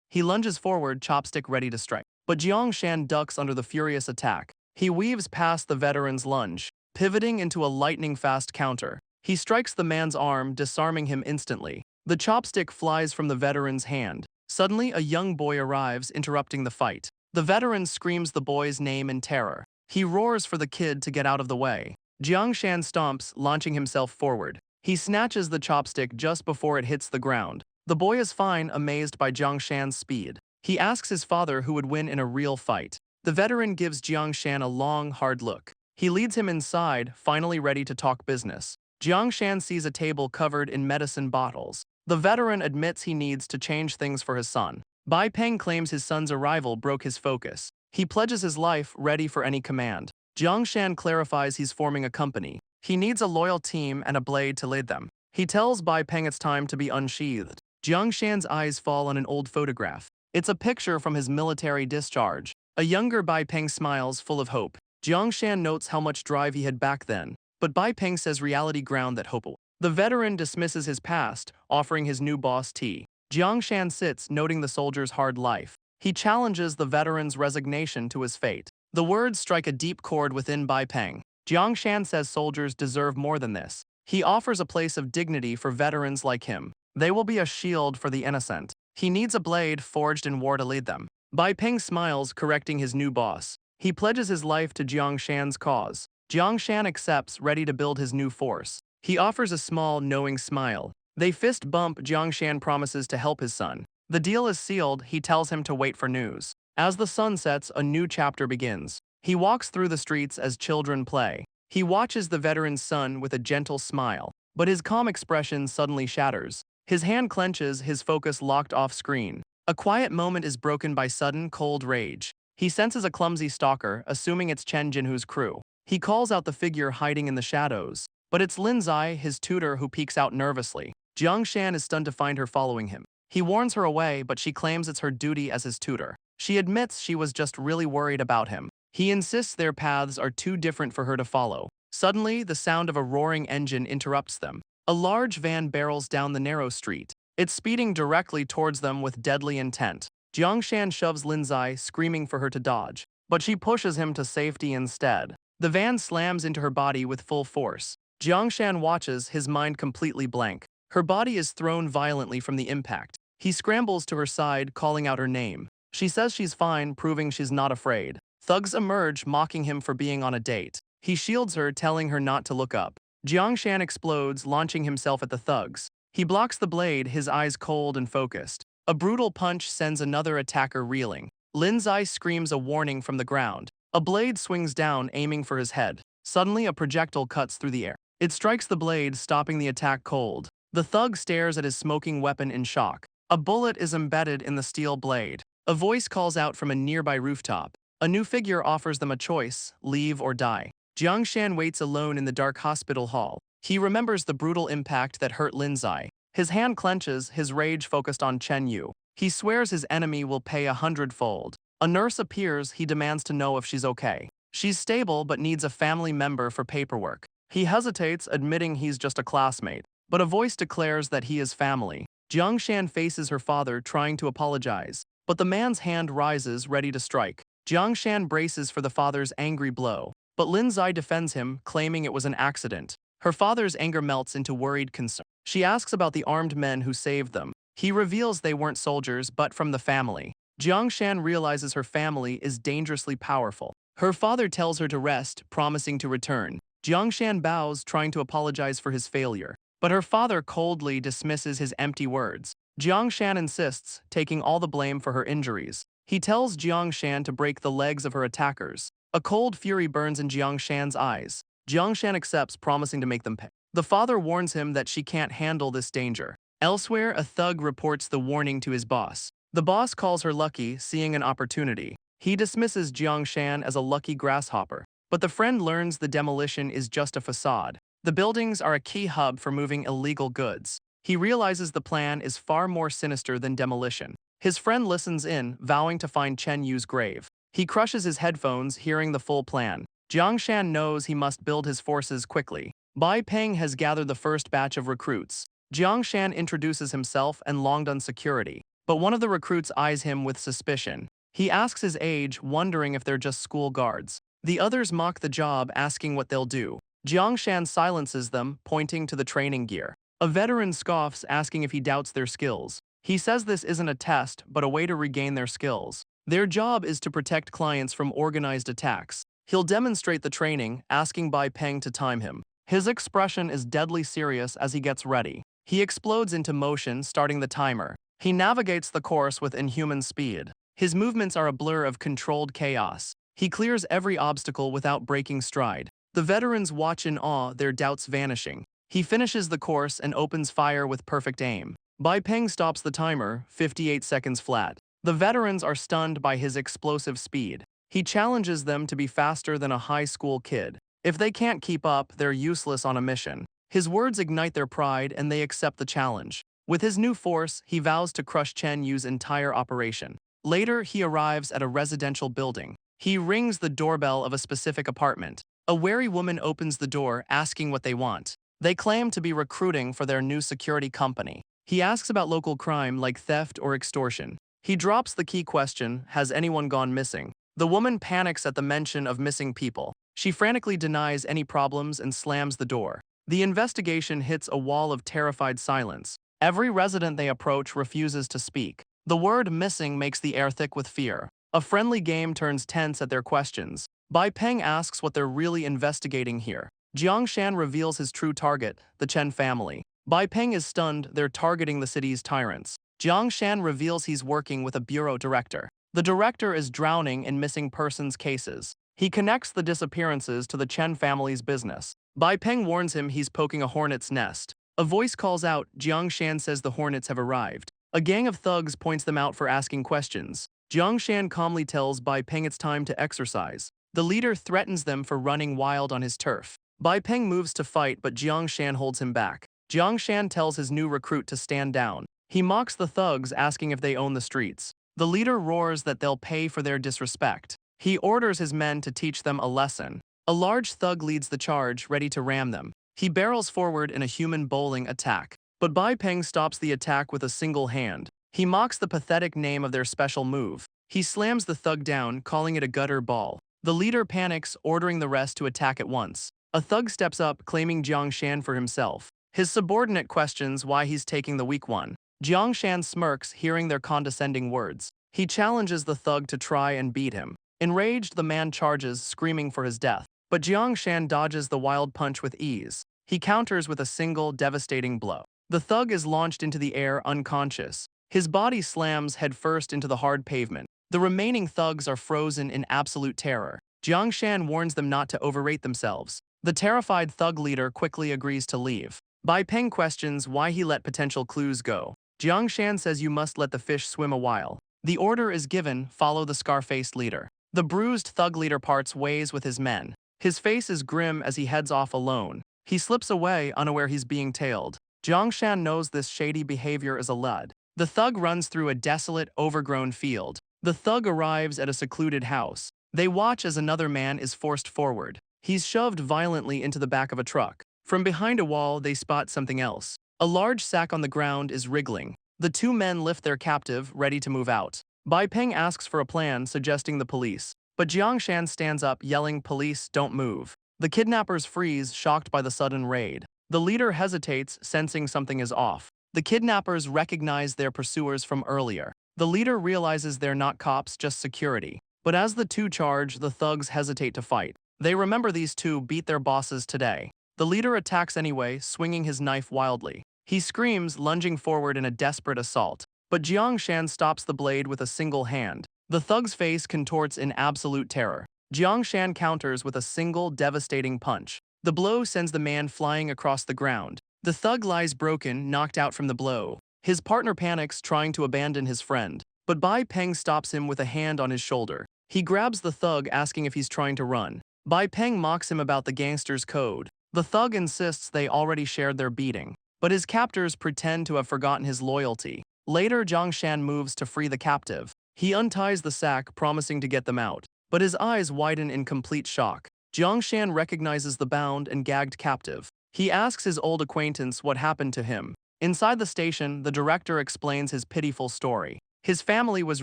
A: He lunges forward, chopstick ready to strike. But Jiang Shan ducks under the furious attack. He weaves past the veteran's lunge, pivoting into a lightning-fast counter. He strikes the man's arm, disarming him instantly. The chopstick flies from the veteran's hand. Suddenly, a young boy arrives, interrupting the fight. The veteran screams the boy's name in terror. He roars for the kid to get out of the way. Jiang Shan stomps, launching himself forward. He snatches the chopstick just before it hits the ground. The boy is fine, amazed by Jiang Shan's speed. He asks his father who would win in a real fight. The veteran gives Jiang Shan a long, hard look. He leads him inside, finally ready to talk business. Jiang Shan sees a table covered in medicine bottles. The veteran admits he needs to change things for his son. Bai Peng claims his son's arrival broke his focus. He pledges his life, ready for any command. Jiang Shan clarifies he's forming a company. He needs a loyal team and a blade to lead them. He tells Bai Peng it's time to be unsheathed. Jiang Shan's eyes fall on an old photograph. It's a picture from his military discharge. A younger Bai Peng smiles, full of hope. Jiang Shan notes how much drive he had back then, but Bai Peng says reality ground that hope. The veteran dismisses his past, offering his new boss tea. Jiang Shan sits, noting the soldier's hard life. He challenges the veteran's resignation to his fate. The words strike a deep chord within Bai Peng. Jiang Shan says soldiers deserve more than this. He offers a place of dignity for veterans like him. They will be a shield for the innocent. He needs a blade forged in war to lead them. Bai Peng smiles, correcting his new boss. He pledges his life to Jiang Shan's cause. Jiang Shan accepts, ready to build his new force. He offers a small, knowing smile. They fist bump. Jiang Shan promises to help his son. The deal is sealed. He tells him to wait for news. As the sun sets, a new chapter begins. He walks through the streets as children play. He watches the veteran's son with a gentle smile, but his calm expression suddenly shatters. His hand clenches, his focus locked off screen. A quiet moment is broken by sudden, cold rage. He senses a clumsy stalker, assuming it's Chen Jinhu's crew. He calls out the figure hiding in the shadows. But it's Lin Zai, his tutor, who peeks out nervously. Jiang Shan is stunned to find her following him. He warns her away, but she claims it's her duty as his tutor. She admits she was just really worried about him. He insists their paths are too different for her to follow. Suddenly, the sound of a roaring engine interrupts them. A large van barrels down the narrow street. It's speeding directly towards them with deadly intent. Jiang Shan shoves Lin Zai, screaming for her to dodge, but she pushes him to safety instead. The van slams into her body with full force. Jiang Shan watches, his mind completely blank. Her body is thrown violently from the impact. He scrambles to her side, calling out her name. She says she's fine, proving she's not afraid. Thugs emerge, mocking him for being on a date. He shields her, telling her not to look up. Jiang Shan explodes, launching himself at the thugs. He blocks the blade, his eyes cold and focused. A brutal punch sends another attacker reeling. Lin Zai screams a warning from the ground. A blade swings down, aiming for his head. Suddenly, a projectile cuts through the air. It strikes the blade, stopping the attack cold. The thug stares at his smoking weapon in shock. A bullet is embedded in the steel blade. A voice calls out from a nearby rooftop. A new figure offers them a choice: leave or die. Jiang Shan waits alone in the dark hospital hall. He remembers the brutal impact that hurt Lin Zai. His hand clenches, his rage focused on Chen Yu. He swears his enemy will pay 100-fold. A nurse appears. He demands to know if she's okay. She's stable but needs a family member for paperwork. He hesitates, admitting he's just a classmate. But a voice declares that he is family. Jiang Shan faces her father, trying to apologize. But the man's hand rises, ready to strike. Jiang Shan braces for the father's angry blow. But Lin Zai defends him, claiming it was an accident. Her father's anger melts into worried concern. She asks about the armed men who saved them. He reveals they weren't soldiers, but from the family. Jiang Shan realizes her family is dangerously powerful. Her father tells her to rest, promising to return. Jiang Shan bows, trying to apologize for his failure. But her father coldly dismisses his empty words. Jiang Shan insists, taking all the blame for her injuries. He tells Jiang Shan to break the legs of her attackers. A cold fury burns in Jiang Shan's eyes. Jiang Shan accepts, promising to make them pay. The father warns him that she can't handle this danger. Elsewhere, a thug reports the warning to his boss. The boss calls her lucky, seeing an opportunity. He dismisses Jiang Shan as a lucky grasshopper. But the friend learns the demolition is just a facade. The buildings are a key hub for moving illegal goods. He realizes the plan is far more sinister than demolition. His friend listens in, vowing to find Chen Yu's grave. He crushes his headphones, hearing the full plan. Jiang Shan knows he must build his forces quickly. Bai Peng has gathered the first batch of recruits. Jiang Shan introduces himself and Longdun security, but one of the recruits eyes him with suspicion. He asks his age, wondering if they're just school guards. The others mock the job, asking what they'll do. Jiang Shan silences them, pointing to the training gear. A veteran scoffs, asking if he doubts their skills. He says this isn't a test, but a way to regain their skills. Their job is to protect clients from organized attacks. He'll demonstrate the training, asking Bai Peng to time him. His expression is deadly serious as he gets ready. He explodes into motion, starting the timer. He navigates the course with inhuman speed. His movements are a blur of controlled chaos. He clears every obstacle without breaking stride. The veterans watch in awe, their doubts vanishing. He finishes the course and opens fire with perfect aim. Bai Peng stops the timer, 58 seconds flat. The veterans are stunned by his explosive speed. He challenges them to be faster than a high school kid. If they can't keep up, they're useless on a mission. His words ignite their pride and they accept the challenge. With his new force, he vows to crush Chen Yu's entire operation. Later, he arrives at a residential building. He rings the doorbell of a specific apartment. A wary woman opens the door, asking what they want. They claim to be recruiting for their new security company. He asks about local crime like theft or extortion. He drops the key question, has anyone gone missing? The woman panics at the mention of missing people. She frantically denies any problems and slams the door. The investigation hits a wall of terrified silence. Every resident they approach refuses to speak. The word missing makes the air thick with fear. A friendly game turns tense at their questions. Bai Peng asks what they're really investigating here. Jiang Shan reveals his true target, the Chen family. Bai Peng is stunned, they're targeting the city's tyrants. Jiang Shan reveals he's working with a bureau director. The director is drowning in missing persons cases. He connects the disappearances to the Chen family's business. Bai Peng warns him he's poking a hornet's nest. A voice calls out, Jiang Shan says the hornets have arrived. A gang of thugs points them out for asking questions. Jiang Shan calmly tells Bai Peng it's time to exercise. The leader threatens them for running wild on his turf. Bai Peng moves to fight, but Jiang Shan holds him back. Jiang Shan tells his new recruit to stand down. He mocks the thugs, asking if they own the streets. The leader roars that they'll pay for their disrespect. He orders his men to teach them a lesson. A large thug leads the charge, ready to ram them. He barrels forward in a human bowling attack. But Bai Peng stops the attack with a single hand. He mocks the pathetic name of their special move. He slams the thug down, calling it a gutter ball. The leader panics, ordering the rest to attack at once. A thug steps up, claiming Jiang Shan for himself. His subordinate questions why he's taking the weak one. Jiang Shan smirks, hearing their condescending words. He challenges the thug to try and beat him. Enraged, the man charges, screaming for his death. But Jiang Shan dodges the wild punch with ease. He counters with a single, devastating blow. The thug is launched into the air unconscious. His body slams headfirst into the hard pavement. The remaining thugs are frozen in absolute terror. Jiang Shan warns them not to overrate themselves. The terrified thug leader quickly agrees to leave. Bai Peng questions why he let potential clues go. Jiang Shan says you must let the fish swim a while. The order is given, follow the scar-faced leader. The bruised thug leader parts ways with his men. His face is grim as he heads off alone. He slips away, unaware he's being tailed. Jiang Shan knows this shady behavior is a lead. The thug runs through a desolate, overgrown field. The thug arrives at a secluded house. They watch as another man is forced forward. He's shoved violently into the back of a truck. From behind a wall, they spot something else. A large sack on the ground is wriggling. The two men lift their captive, ready to move out. Bai Peng asks for a plan, suggesting the police. But Jiang Shan stands up, yelling, "Police, don't move." The kidnappers freeze, shocked by the sudden raid. The leader hesitates, sensing something is off. The kidnappers recognize their pursuers from earlier. The leader realizes they're not cops, just security. But as the two charge, the thugs hesitate to fight. They remember these two beat their bosses today. The leader attacks anyway, swinging his knife wildly. He screams, lunging forward in a desperate assault. But Jiang Shan stops the blade with a single hand. The thug's face contorts in absolute terror. Jiang Shan counters with a single, devastating punch. The blow sends the man flying across the ground. The thug lies broken, knocked out from the blow. His partner panics, trying to abandon his friend. But Bai Peng stops him with a hand on his shoulder. He grabs the thug, asking if he's trying to run. Bai Peng mocks him about the gangster's code. The thug insists they already shared their beating. But his captors pretend to have forgotten his loyalty. Later, Jiang Shan moves to free the captive. He unties the sack, promising to get them out, but his eyes widen in complete shock. Jiangshan recognizes the bound and gagged captive. He asks his old acquaintance what happened to him. Inside the station, the director explains his pitiful story. His family was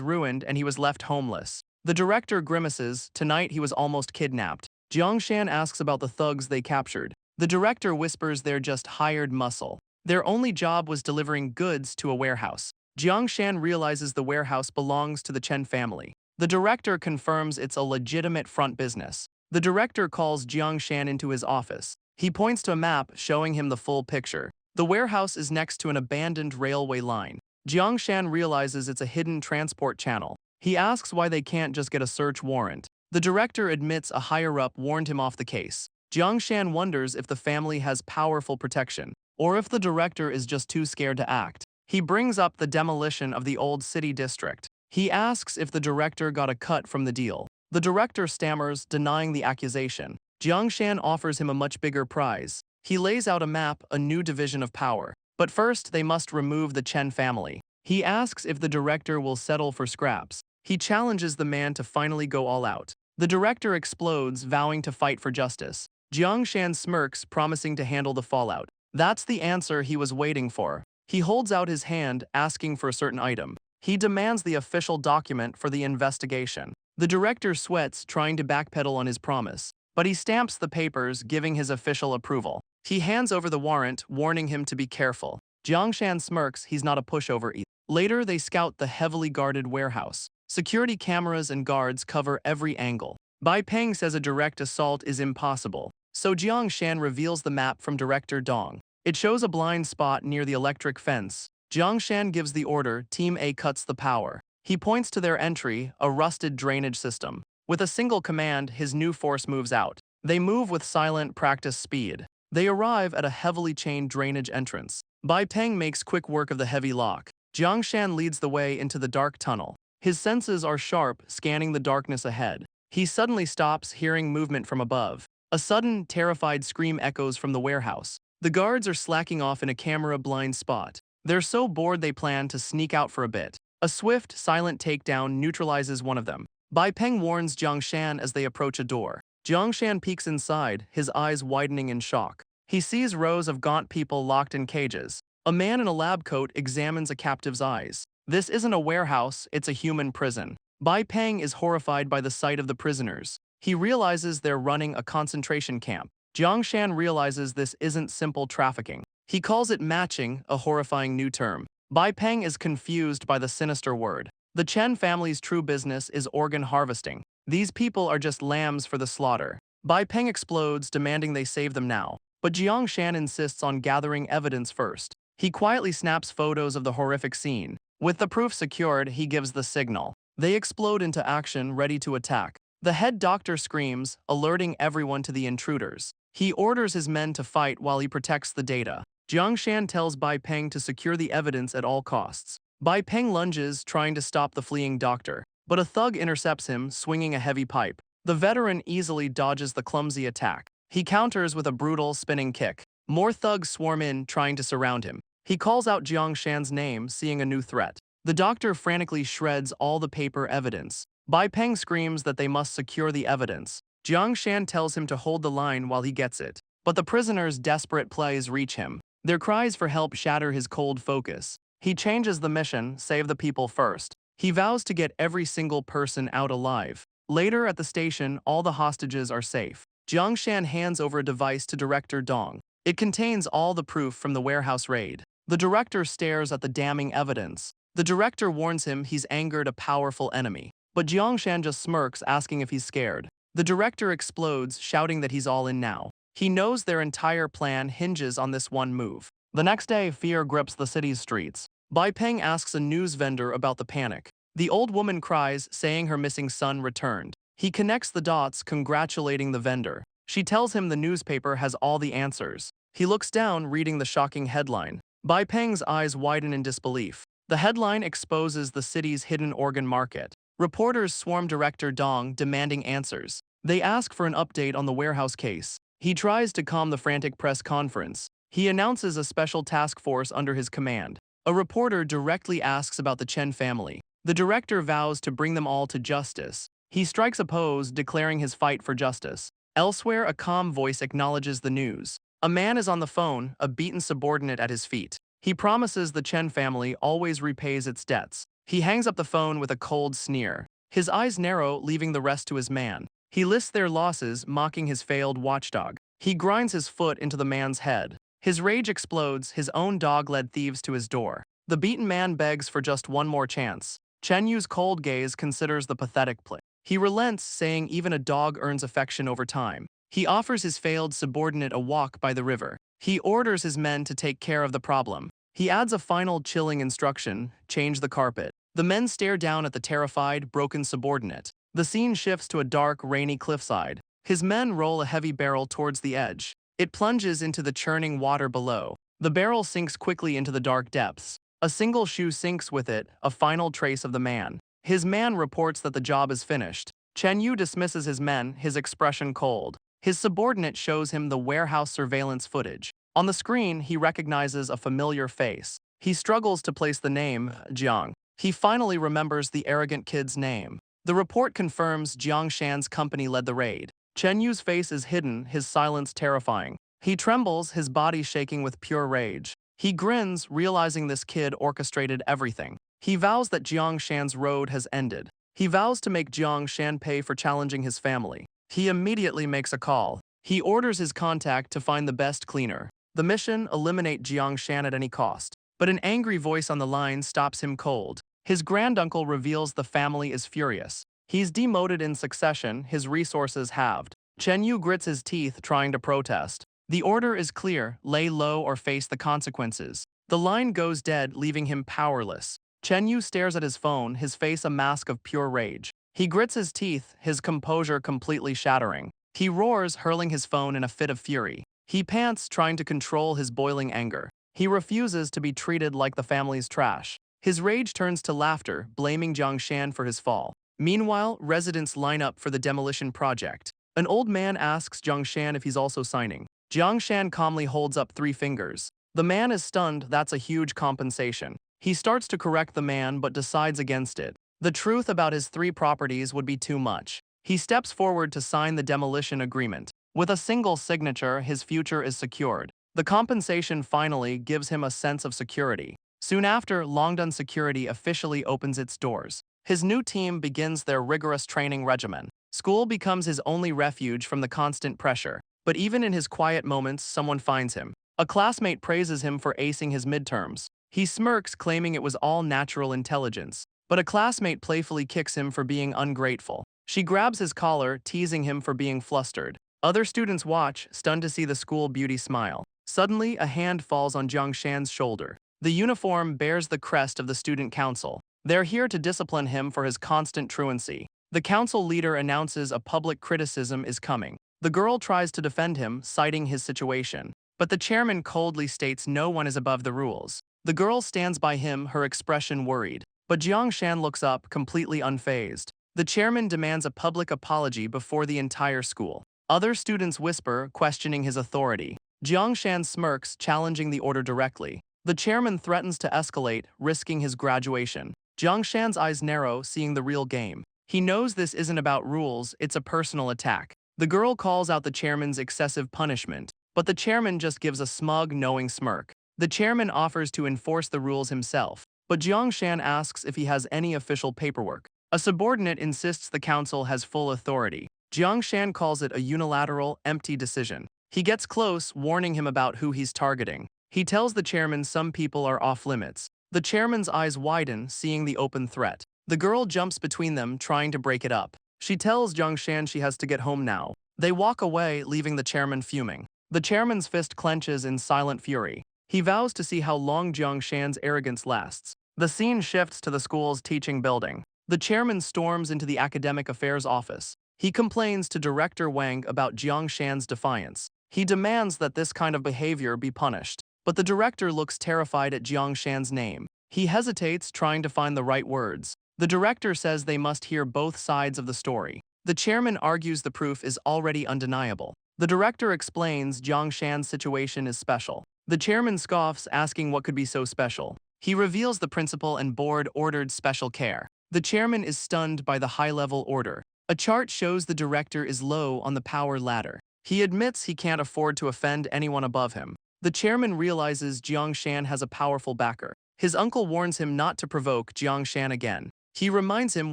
A: ruined and he was left homeless. The director grimaces. Tonight he was almost kidnapped. Jiangshan asks about the thugs they captured. The director whispers they're just hired muscle. Their only job was delivering goods to a warehouse. Jiangshan realizes the warehouse belongs to the Chen family. The director confirms it's a legitimate front business. The director calls Jiangshan into his office. He points to a map showing him the full picture. The warehouse is next to an abandoned railway line. Jiangshan realizes it's a hidden transport channel. He asks why they can't just get a search warrant. The director admits a higher-up warned him off the case. Jiangshan wonders if the family has powerful protection, or if the director is just too scared to act. He brings up the demolition of the old city district. He asks if the director got a cut from the deal. The director stammers, denying the accusation. Jiangshan offers him a much bigger prize. He lays out a map, a new division of power. But first, they must remove the Chen family. He asks if the director will settle for scraps. He challenges the man to finally go all out. The director explodes, vowing to fight for justice. Jiangshan smirks, promising to handle the fallout. That's the answer he was waiting for. He holds out his hand, asking for a certain item. He demands the official document for the investigation. The director sweats, trying to backpedal on his promise. But he stamps the papers, giving his official approval. He hands over the warrant, warning him to be careful. Jiangshan smirks, he's not a pushover either. Later, they scout the heavily guarded warehouse. Security cameras and guards cover every angle. Bai Peng says a direct assault is impossible. So Jiangshan reveals the map from Director Dong. It shows a blind spot near the electric fence. Jiangshan gives the order, Team A cuts the power. He points to their entry, a rusted drainage system. With a single command, his new force moves out. They move with silent, practiced speed. They arrive at a heavily chained drainage entrance. Bai Peng makes quick work of the heavy lock. Jiangshan leads the way into the dark tunnel. His senses are sharp, scanning the darkness ahead. He suddenly stops, hearing movement from above. A sudden, terrified scream echoes from the warehouse. The guards are slacking off in a camera-blind spot. They're so bored they plan to sneak out for a bit. A swift, silent takedown neutralizes one of them. Bai Peng warns Jiangshan as they approach a door. Jiangshan peeks inside, his eyes widening in shock. He sees rows of gaunt people locked in cages. A man in a lab coat examines a captive's eyes. This isn't a warehouse, it's a human prison. Bai Peng is horrified by the sight of the prisoners. He realizes they're running a concentration camp. Jiangshan realizes this isn't simple trafficking. He calls it matching, a horrifying new term. Bai Peng is confused by the sinister word. The Chen family's true business is organ harvesting. These people are just lambs for the slaughter. Bai Peng explodes, demanding they save them now. But Jiangshan insists on gathering evidence first. He quietly snaps photos of the horrific scene. With the proof secured, he gives the signal. They explode into action, ready to attack. The head doctor screams, alerting everyone to the intruders. He orders his men to fight while he protects the data. Jiangshan tells Bai Peng to secure the evidence at all costs. Bai Peng lunges, trying to stop the fleeing doctor. But a thug intercepts him, swinging a heavy pipe. The veteran easily dodges the clumsy attack. He counters with a brutal, spinning kick. More thugs swarm in, trying to surround him. He calls out Jiangshan's name, seeing a new threat. The doctor frantically shreds all the paper evidence. Bai Peng screams that they must secure the evidence. Jiangshan tells him to hold the line while he gets it. But the prisoners' desperate pleas reach him. Their cries for help shatter his cold focus. He changes the mission, save the people first. He vows to get every single person out alive. Later at the station, all the hostages are safe. Jiangshan hands over a device to Director Dong. It contains all the proof from the warehouse raid. The director stares at the damning evidence. The director warns him he's angered a powerful enemy. But Jiangshan just smirks, asking if he's scared. The director explodes, shouting that he's all in now. He knows their entire plan hinges on this one move. The next day, fear grips the city's streets. Bai Peng asks a news vendor about the panic. The old woman cries, saying her missing son returned. He connects the dots, congratulating the vendor. She tells him the newspaper has all the answers. He looks down, reading the shocking headline. Bai Peng's eyes widen in disbelief. The headline exposes the city's hidden organ market. Reporters swarm Director Dong, demanding answers. They ask for an update on the warehouse case. He tries to calm the frantic press conference. He announces a special task force under his command. A reporter directly asks about the Chen family. The director vows to bring them all to justice. He strikes a pose, declaring his fight for justice. Elsewhere, a calm voice acknowledges the news. A man is on the phone, a beaten subordinate at his feet. He promises the Chen family always repays its debts. He hangs up the phone with a cold sneer. His eyes narrow, leaving the rest to his man. He lists their losses, mocking his failed watchdog. He grinds his foot into the man's head. His rage explodes, his own dog led thieves to his door. The beaten man begs for just one more chance. Chen Yu's cold gaze considers the pathetic play. He relents, saying even a dog earns affection over time. He offers his failed subordinate a walk by the river. He orders his men to take care of the problem. He adds a final chilling instruction: change the carpet. The men stare down at the terrified, broken subordinate. The scene shifts to a dark, rainy cliffside. His men roll a heavy barrel towards the edge. It plunges into the churning water below. The barrel sinks quickly into the dark depths. A single shoe sinks with it, a final trace of the man. His man reports that the job is finished. Chen Yu dismisses his men, his expression cold. His subordinate shows him the warehouse surveillance footage. On the screen, he recognizes a familiar face. He struggles to place the name, Jiang. He finally remembers the arrogant kid's name. The report confirms Jiang Shan's company led the raid. Chen Yu's face is hidden, his silence terrifying. He trembles, his body shaking with pure rage. He grins, realizing this kid orchestrated everything. He vows that Jiang Shan's road has ended. He vows to make Jiang Shan pay for challenging his family. He immediately makes a call. He orders his contact to find the best cleaner. The mission: eliminate Jiang Shan at any cost. But an angry voice on the line stops him cold. His granduncle reveals the family is furious. He's demoted in succession, his resources halved. Chen Yu grits his teeth, trying to protest. The order is clear: lay low or face the consequences. The line goes dead, leaving him powerless. Chen Yu stares at his phone, his face a mask of pure rage. He grits his teeth, his composure completely shattering. He roars, hurling his phone in a fit of fury. He pants, trying to control his boiling anger. He refuses to be treated like the family's trash. His rage turns to laughter, blaming Jiang Shan for his fall. Meanwhile, residents line up for the demolition project. An old man asks Jiang Shan if he's also signing. Jiang Shan calmly holds up 3 fingers. The man is stunned. That's a huge compensation. He starts to correct the man but decides against it. The truth about his 3 properties would be too much. He steps forward to sign the demolition agreement. With a single signature, his future is secured. The compensation finally gives him a sense of security. Soon after, Longdun Security officially opens its doors. His new team begins their rigorous training regimen. School becomes his only refuge from the constant pressure. But even in his quiet moments, someone finds him. A classmate praises him for acing his midterms. He smirks, claiming it was all natural intelligence. But a classmate playfully kicks him for being ungrateful. She grabs his collar, teasing him for being flustered. Other students watch, stunned to see the school beauty smile. Suddenly, a hand falls on Jiang Shan's shoulder. The uniform bears the crest of the student council. They're here to discipline him for his constant truancy. The council leader announces a public criticism is coming. The girl tries to defend him, citing his situation. But the chairman coldly states no one is above the rules. The girl stands by him, her expression worried. But Jiang Shan looks up, completely unfazed. The chairman demands a public apology before the entire school. Other students whisper, questioning his authority. Jiang Shan smirks, challenging the order directly. The chairman threatens to escalate, risking his graduation. Jiang Shan's eyes narrow, seeing the real game. He knows this isn't about rules, it's a personal attack. The girl calls out the chairman's excessive punishment, but the chairman just gives a smug, knowing smirk. The chairman offers to enforce the rules himself, but Jiang Shan asks if he has any official paperwork. A subordinate insists the council has full authority. Jiang Shan calls it a unilateral, empty decision. He gets close, warning him about who he's targeting. He tells the chairman some people are off limits. The chairman's eyes widen, seeing the open threat. The girl jumps between them, trying to break it up. She tells Jiang Shan she has to get home now. They walk away, leaving the chairman fuming. The chairman's fist clenches in silent fury. He vows to see how long Jiang Shan's arrogance lasts. The scene shifts to the school's teaching building. The chairman storms into the academic affairs office. He complains to Director Wang about Jiang Shan's defiance. He demands that this kind of behavior be punished. But the director looks terrified at Jiang Shan's name. He hesitates, trying to find the right words. The director says they must hear both sides of the story. The chairman argues the proof is already undeniable. The director explains Jiang Shan's situation is special. The chairman scoffs, asking what could be so special. He reveals the principal and board ordered special care. The chairman is stunned by the high-level order. A chart shows the director is low on the power ladder. He admits he can't afford to offend anyone above him. The chairman realizes Jiang Shan has a powerful backer. His uncle warns him not to provoke Jiang Shan again. He reminds him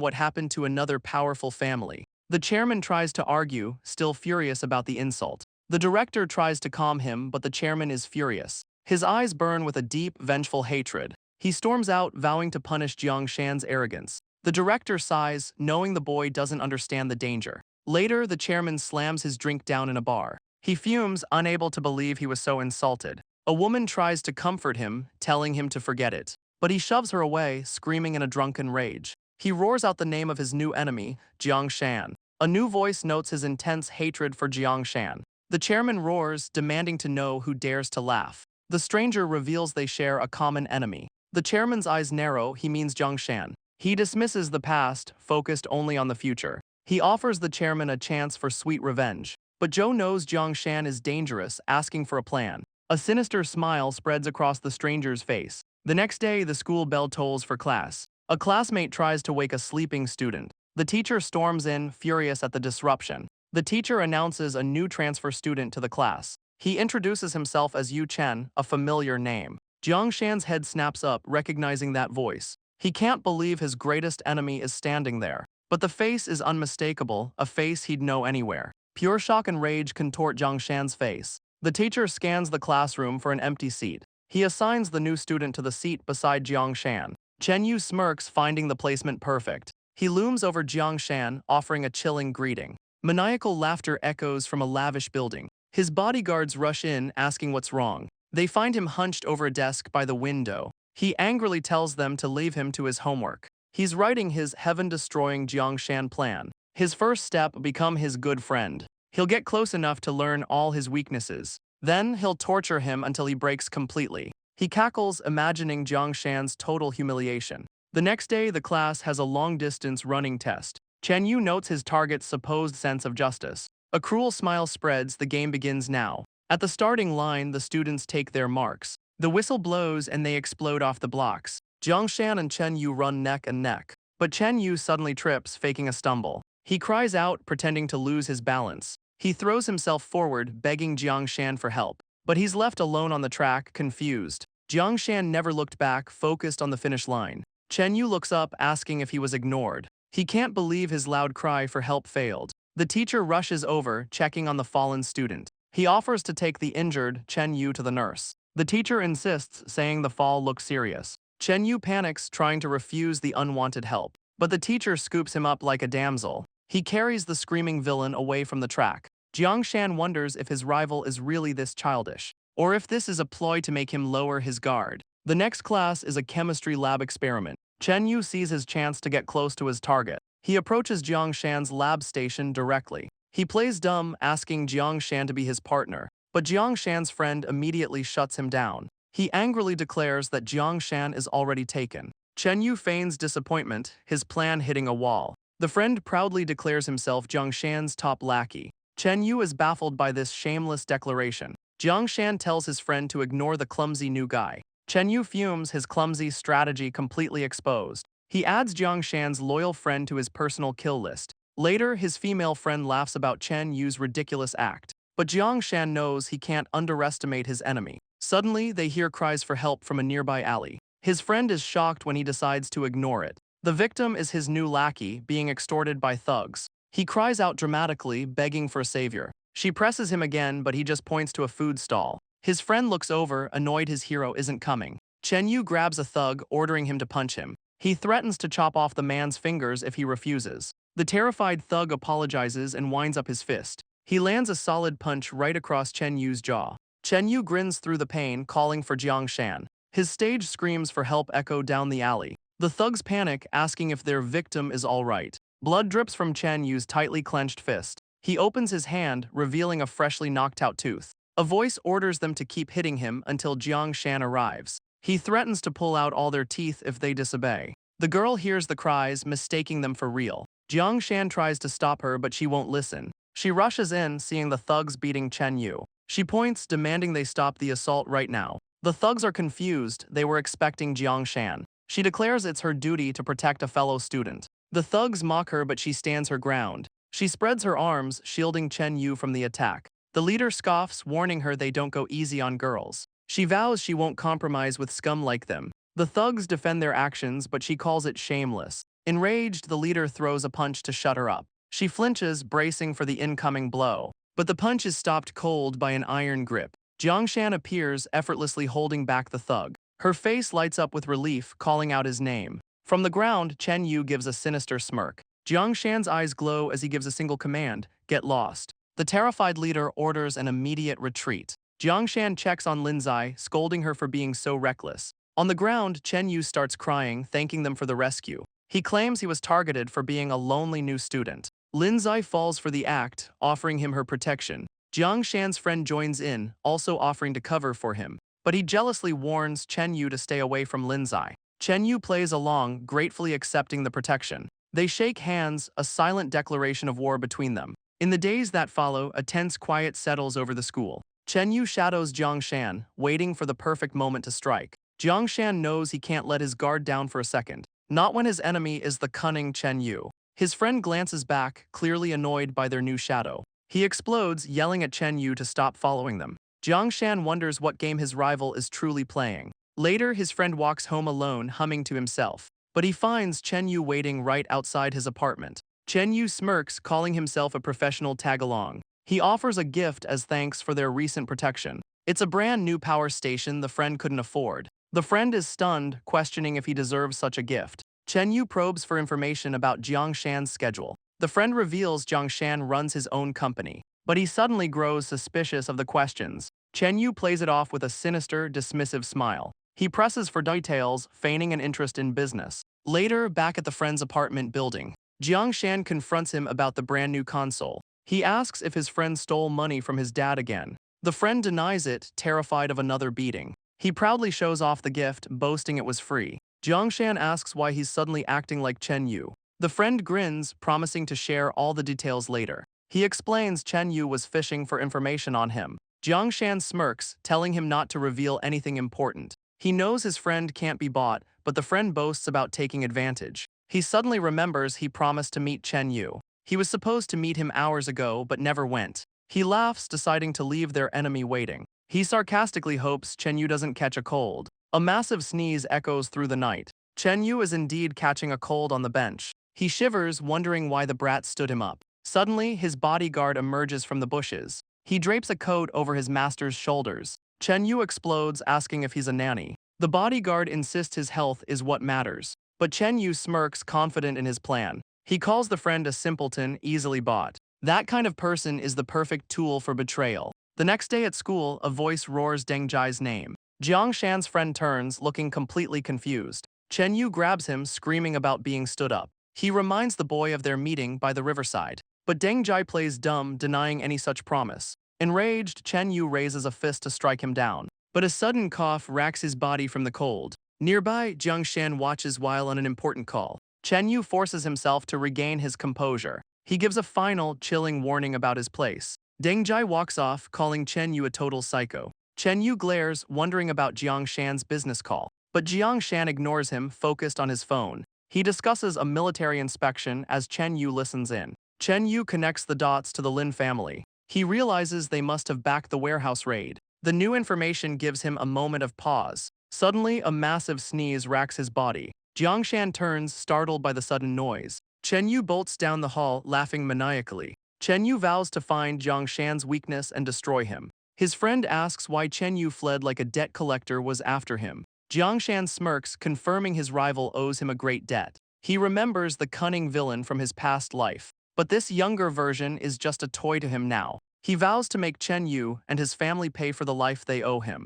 A: what happened to another powerful family. The chairman tries to argue, still furious about the insult. The director tries to calm him, but the chairman is furious. His eyes burn with a deep, vengeful hatred. He storms out, vowing to punish Jiang Shan's arrogance. The director sighs, knowing the boy doesn't understand the danger. Later, the chairman slams his drink down in a bar. He fumes, unable to believe he was so insulted. A woman tries to comfort him, telling him to forget it. But he shoves her away, screaming in a drunken rage. He roars out the name of his new enemy, Jiang Shan. A new voice notes his intense hatred for Jiang Shan. The chairman roars, demanding to know who dares to laugh. The stranger reveals they share a common enemy. The chairman's eyes narrow, he means Jiang Shan. He dismisses the past, focused only on the future. He offers the chairman a chance for sweet revenge. But Joe knows Jiang Shan is dangerous, asking for a plan. A sinister smile spreads across the stranger's face. The next day, the school bell tolls for class. A classmate tries to wake a sleeping student. The teacher storms in, furious at the disruption. The teacher announces a new transfer student to the class. He introduces himself as Yu Chen, a familiar name. Jiang Shan's head snaps up, recognizing that voice. He can't believe his greatest enemy is standing there. But the face is unmistakable, a face he'd know anywhere. Pure shock and rage contort Jiang Shan's face. The teacher scans the classroom for an empty seat. He assigns the new student to the seat beside Jiang Shan. Chen Yu smirks, finding the placement perfect. He looms over Jiang Shan, offering a chilling greeting. Maniacal laughter echoes from a lavish building. His bodyguards rush in, asking what's wrong. They find him hunched over a desk by the window. He angrily tells them to leave him to his homework. He's writing his heaven-destroying Jiang Shan plan. His first step, become his good friend. He'll get close enough to learn all his weaknesses. Then he'll torture him until he breaks completely. He cackles, imagining Jiang Shan's total humiliation. The next day, the class has a long-distance running test. Chen Yu notes his target's supposed sense of justice. A cruel smile spreads, the game begins now. At the starting line, the students take their marks. The whistle blows and they explode off the blocks. Jiang Shan and Chen Yu run neck and neck. But Chen Yu suddenly trips, faking a stumble. He cries out, pretending to lose his balance. He throws himself forward, begging Jiang Shan for help. But he's left alone on the track, confused. Jiang Shan never looked back, focused on the finish line. Chen Yu looks up, asking if he was ignored. He can't believe his loud cry for help failed. The teacher rushes over, checking on the fallen student. He offers to take the injured Chen Yu to the nurse. The teacher insists, saying the fall looks serious. Chen Yu panics, trying to refuse the unwanted help. But the teacher scoops him up like a damsel. He carries the screaming villain away from the track. Jiang Shan wonders if his rival is really this childish, or if this is a ploy to make him lower his guard. The next class is a chemistry lab experiment. Chen Yu sees his chance to get close to his target. He approaches Jiang Shan's lab station directly. He plays dumb, asking Jiang Shan to be his partner. But Jiang Shan's friend immediately shuts him down. He angrily declares that Jiang Shan is already taken. Chen Yu feigns disappointment, his plan hitting a wall. The friend proudly declares himself Jiang Shan's top lackey. Chen Yu is baffled by this shameless declaration. Jiang Shan tells his friend to ignore the clumsy new guy. Chen Yu fumes, his clumsy strategy completely exposed. He adds Jiang Shan's loyal friend to his personal kill list. Later, his female friend laughs about Chen Yu's ridiculous act. But Jiang Shan knows he can't underestimate his enemy. Suddenly, they hear cries for help from a nearby alley. His friend is shocked when he decides to ignore it. The victim is his new lackey, being extorted by thugs. He cries out dramatically, begging for a savior. She presses him again, but he just points to a food stall. His friend looks over, annoyed his hero isn't coming. Chen Yu grabs a thug, ordering him to punch him. He threatens to chop off the man's fingers if he refuses. The terrified thug apologizes and winds up his fist. He lands a solid punch right across Chen Yu's jaw. Chen Yu grins through the pain, calling for Jiang Shan. His stage screams for help echo down the alley. The thugs panic, asking if their victim is all right. Blood drips from Chen Yu's tightly clenched fist. He opens his hand, revealing a freshly knocked out tooth. A voice orders them to keep hitting him until Jiang Shan arrives. He threatens to pull out all their teeth if they disobey. The girl hears the cries, mistaking them for real. Jiang Shan tries to stop her, but she won't listen. She rushes in, seeing the thugs beating Chen Yu. She points, demanding they stop the assault right now. The thugs are confused, they were expecting Jiang Shan. She declares it's her duty to protect a fellow student. The thugs mock her, but she stands her ground. She spreads her arms, shielding Chen Yu from the attack. The leader scoffs, warning her they don't go easy on girls. She vows she won't compromise with scum like them. The thugs defend their actions, but she calls it shameless. Enraged, the leader throws a punch to shut her up. She flinches, bracing for the incoming blow. But the punch is stopped cold by an iron grip. Jiangshan appears, effortlessly holding back the thug. Her face lights up with relief, calling out his name. From the ground, Chen Yu gives a sinister smirk. Jiangshan's eyes glow as he gives a single command: get lost. The terrified leader orders an immediate retreat. Jiangshan checks on Linzai, scolding her for being so reckless. On the ground, Chen Yu starts crying, thanking them for the rescue. He claims he was targeted for being a lonely new student. Linzai falls for the act, offering him her protection. Jiangshan's friend joins in, also offering to cover for him. But he jealously warns Chen Yu to stay away from Linzai. Chen Yu plays along, gratefully accepting the protection. They shake hands, a silent declaration of war between them. In the days that follow, a tense quiet settles over the school. Chen Yu shadows Jiangshan, waiting for the perfect moment to strike. Jiangshan knows he can't let his guard down for a second. Not when his enemy is the cunning Chen Yu. His friend glances back, clearly annoyed by their new shadow. He explodes, yelling at Chen Yu to stop following them. Jiangshan wonders what game his rival is truly playing. Later, his friend walks home alone, humming to himself. But he finds Chen Yu waiting right outside his apartment. Chen Yu smirks, calling himself a professional tag-along. He offers a gift as thanks for their recent protection. It's a brand new power station the friend couldn't afford. The friend is stunned, questioning if he deserves such a gift. Chen Yu probes for information about Jiangshan's schedule. The friend reveals Jiangshan runs his own company, but he suddenly grows suspicious of the questions. Chen Yu plays it off with a sinister, dismissive smile. He presses for details, feigning an interest in business. Later, back at the friend's apartment building, Jiangshan confronts him about the brand new console. He asks if his friend stole money from his dad again. The friend denies it, terrified of another beating. He proudly shows off the gift, boasting it was free. Jiangshan asks why he's suddenly acting like Chen Yu. The friend grins, promising to share all the details later. He explains Chen Yu was fishing for information on him. Jiangshan smirks, telling him not to reveal anything important. He knows his friend can't be bought, but the friend boasts about taking advantage. He suddenly remembers he promised to meet Chen Yu. He was supposed to meet him hours ago, but never went. He laughs, deciding to leave their enemy waiting. He sarcastically hopes Chen Yu doesn't catch a cold. A massive sneeze echoes through the night. Chen Yu is indeed catching a cold on the bench. He shivers, wondering why the brat stood him up. Suddenly, his bodyguard emerges from the bushes. He drapes a coat over his master's shoulders. Chen Yu explodes, asking if he's a nanny. The bodyguard insists his health is what matters. But Chen Yu smirks, confident in his plan. He calls the friend a simpleton, easily bought. That kind of person is the perfect tool for betrayal. The next day at school, a voice roars Deng Jai's name. Jiangshan's friend turns, looking completely confused. Chen Yu grabs him, screaming about being stood up. He reminds the boy of their meeting by the riverside. But Deng Jai plays dumb, denying any such promise. Enraged, Chen Yu raises a fist to strike him down. But a sudden cough racks his body from the cold. Nearby, Jiangshan watches while on an important call. Chen Yu forces himself to regain his composure. He gives a final, chilling warning about his place. Deng Jai walks off, calling Chen Yu a total psycho. Chen Yu glares, wondering about Jiangshan's business call. But Jiangshan ignores him, focused on his phone. He discusses a military inspection as Chen Yu listens in. Chen Yu connects the dots to the Lin family. He realizes they must have backed the warehouse raid. The new information gives him a moment of pause. Suddenly, a massive sneeze racks his body. Jiangshan turns, startled by the sudden noise. Chen Yu bolts down the hall, laughing maniacally. Chen Yu vows to find Jiangshan's weakness and destroy him. His friend asks why Chen Yu fled like a debt collector was after him. Jiangshan smirks, confirming his rival owes him a great debt. He remembers the cunning villain from his past life. But this younger version is just a toy to him now. He vows to make Chen Yu and his family pay for the life they owe him.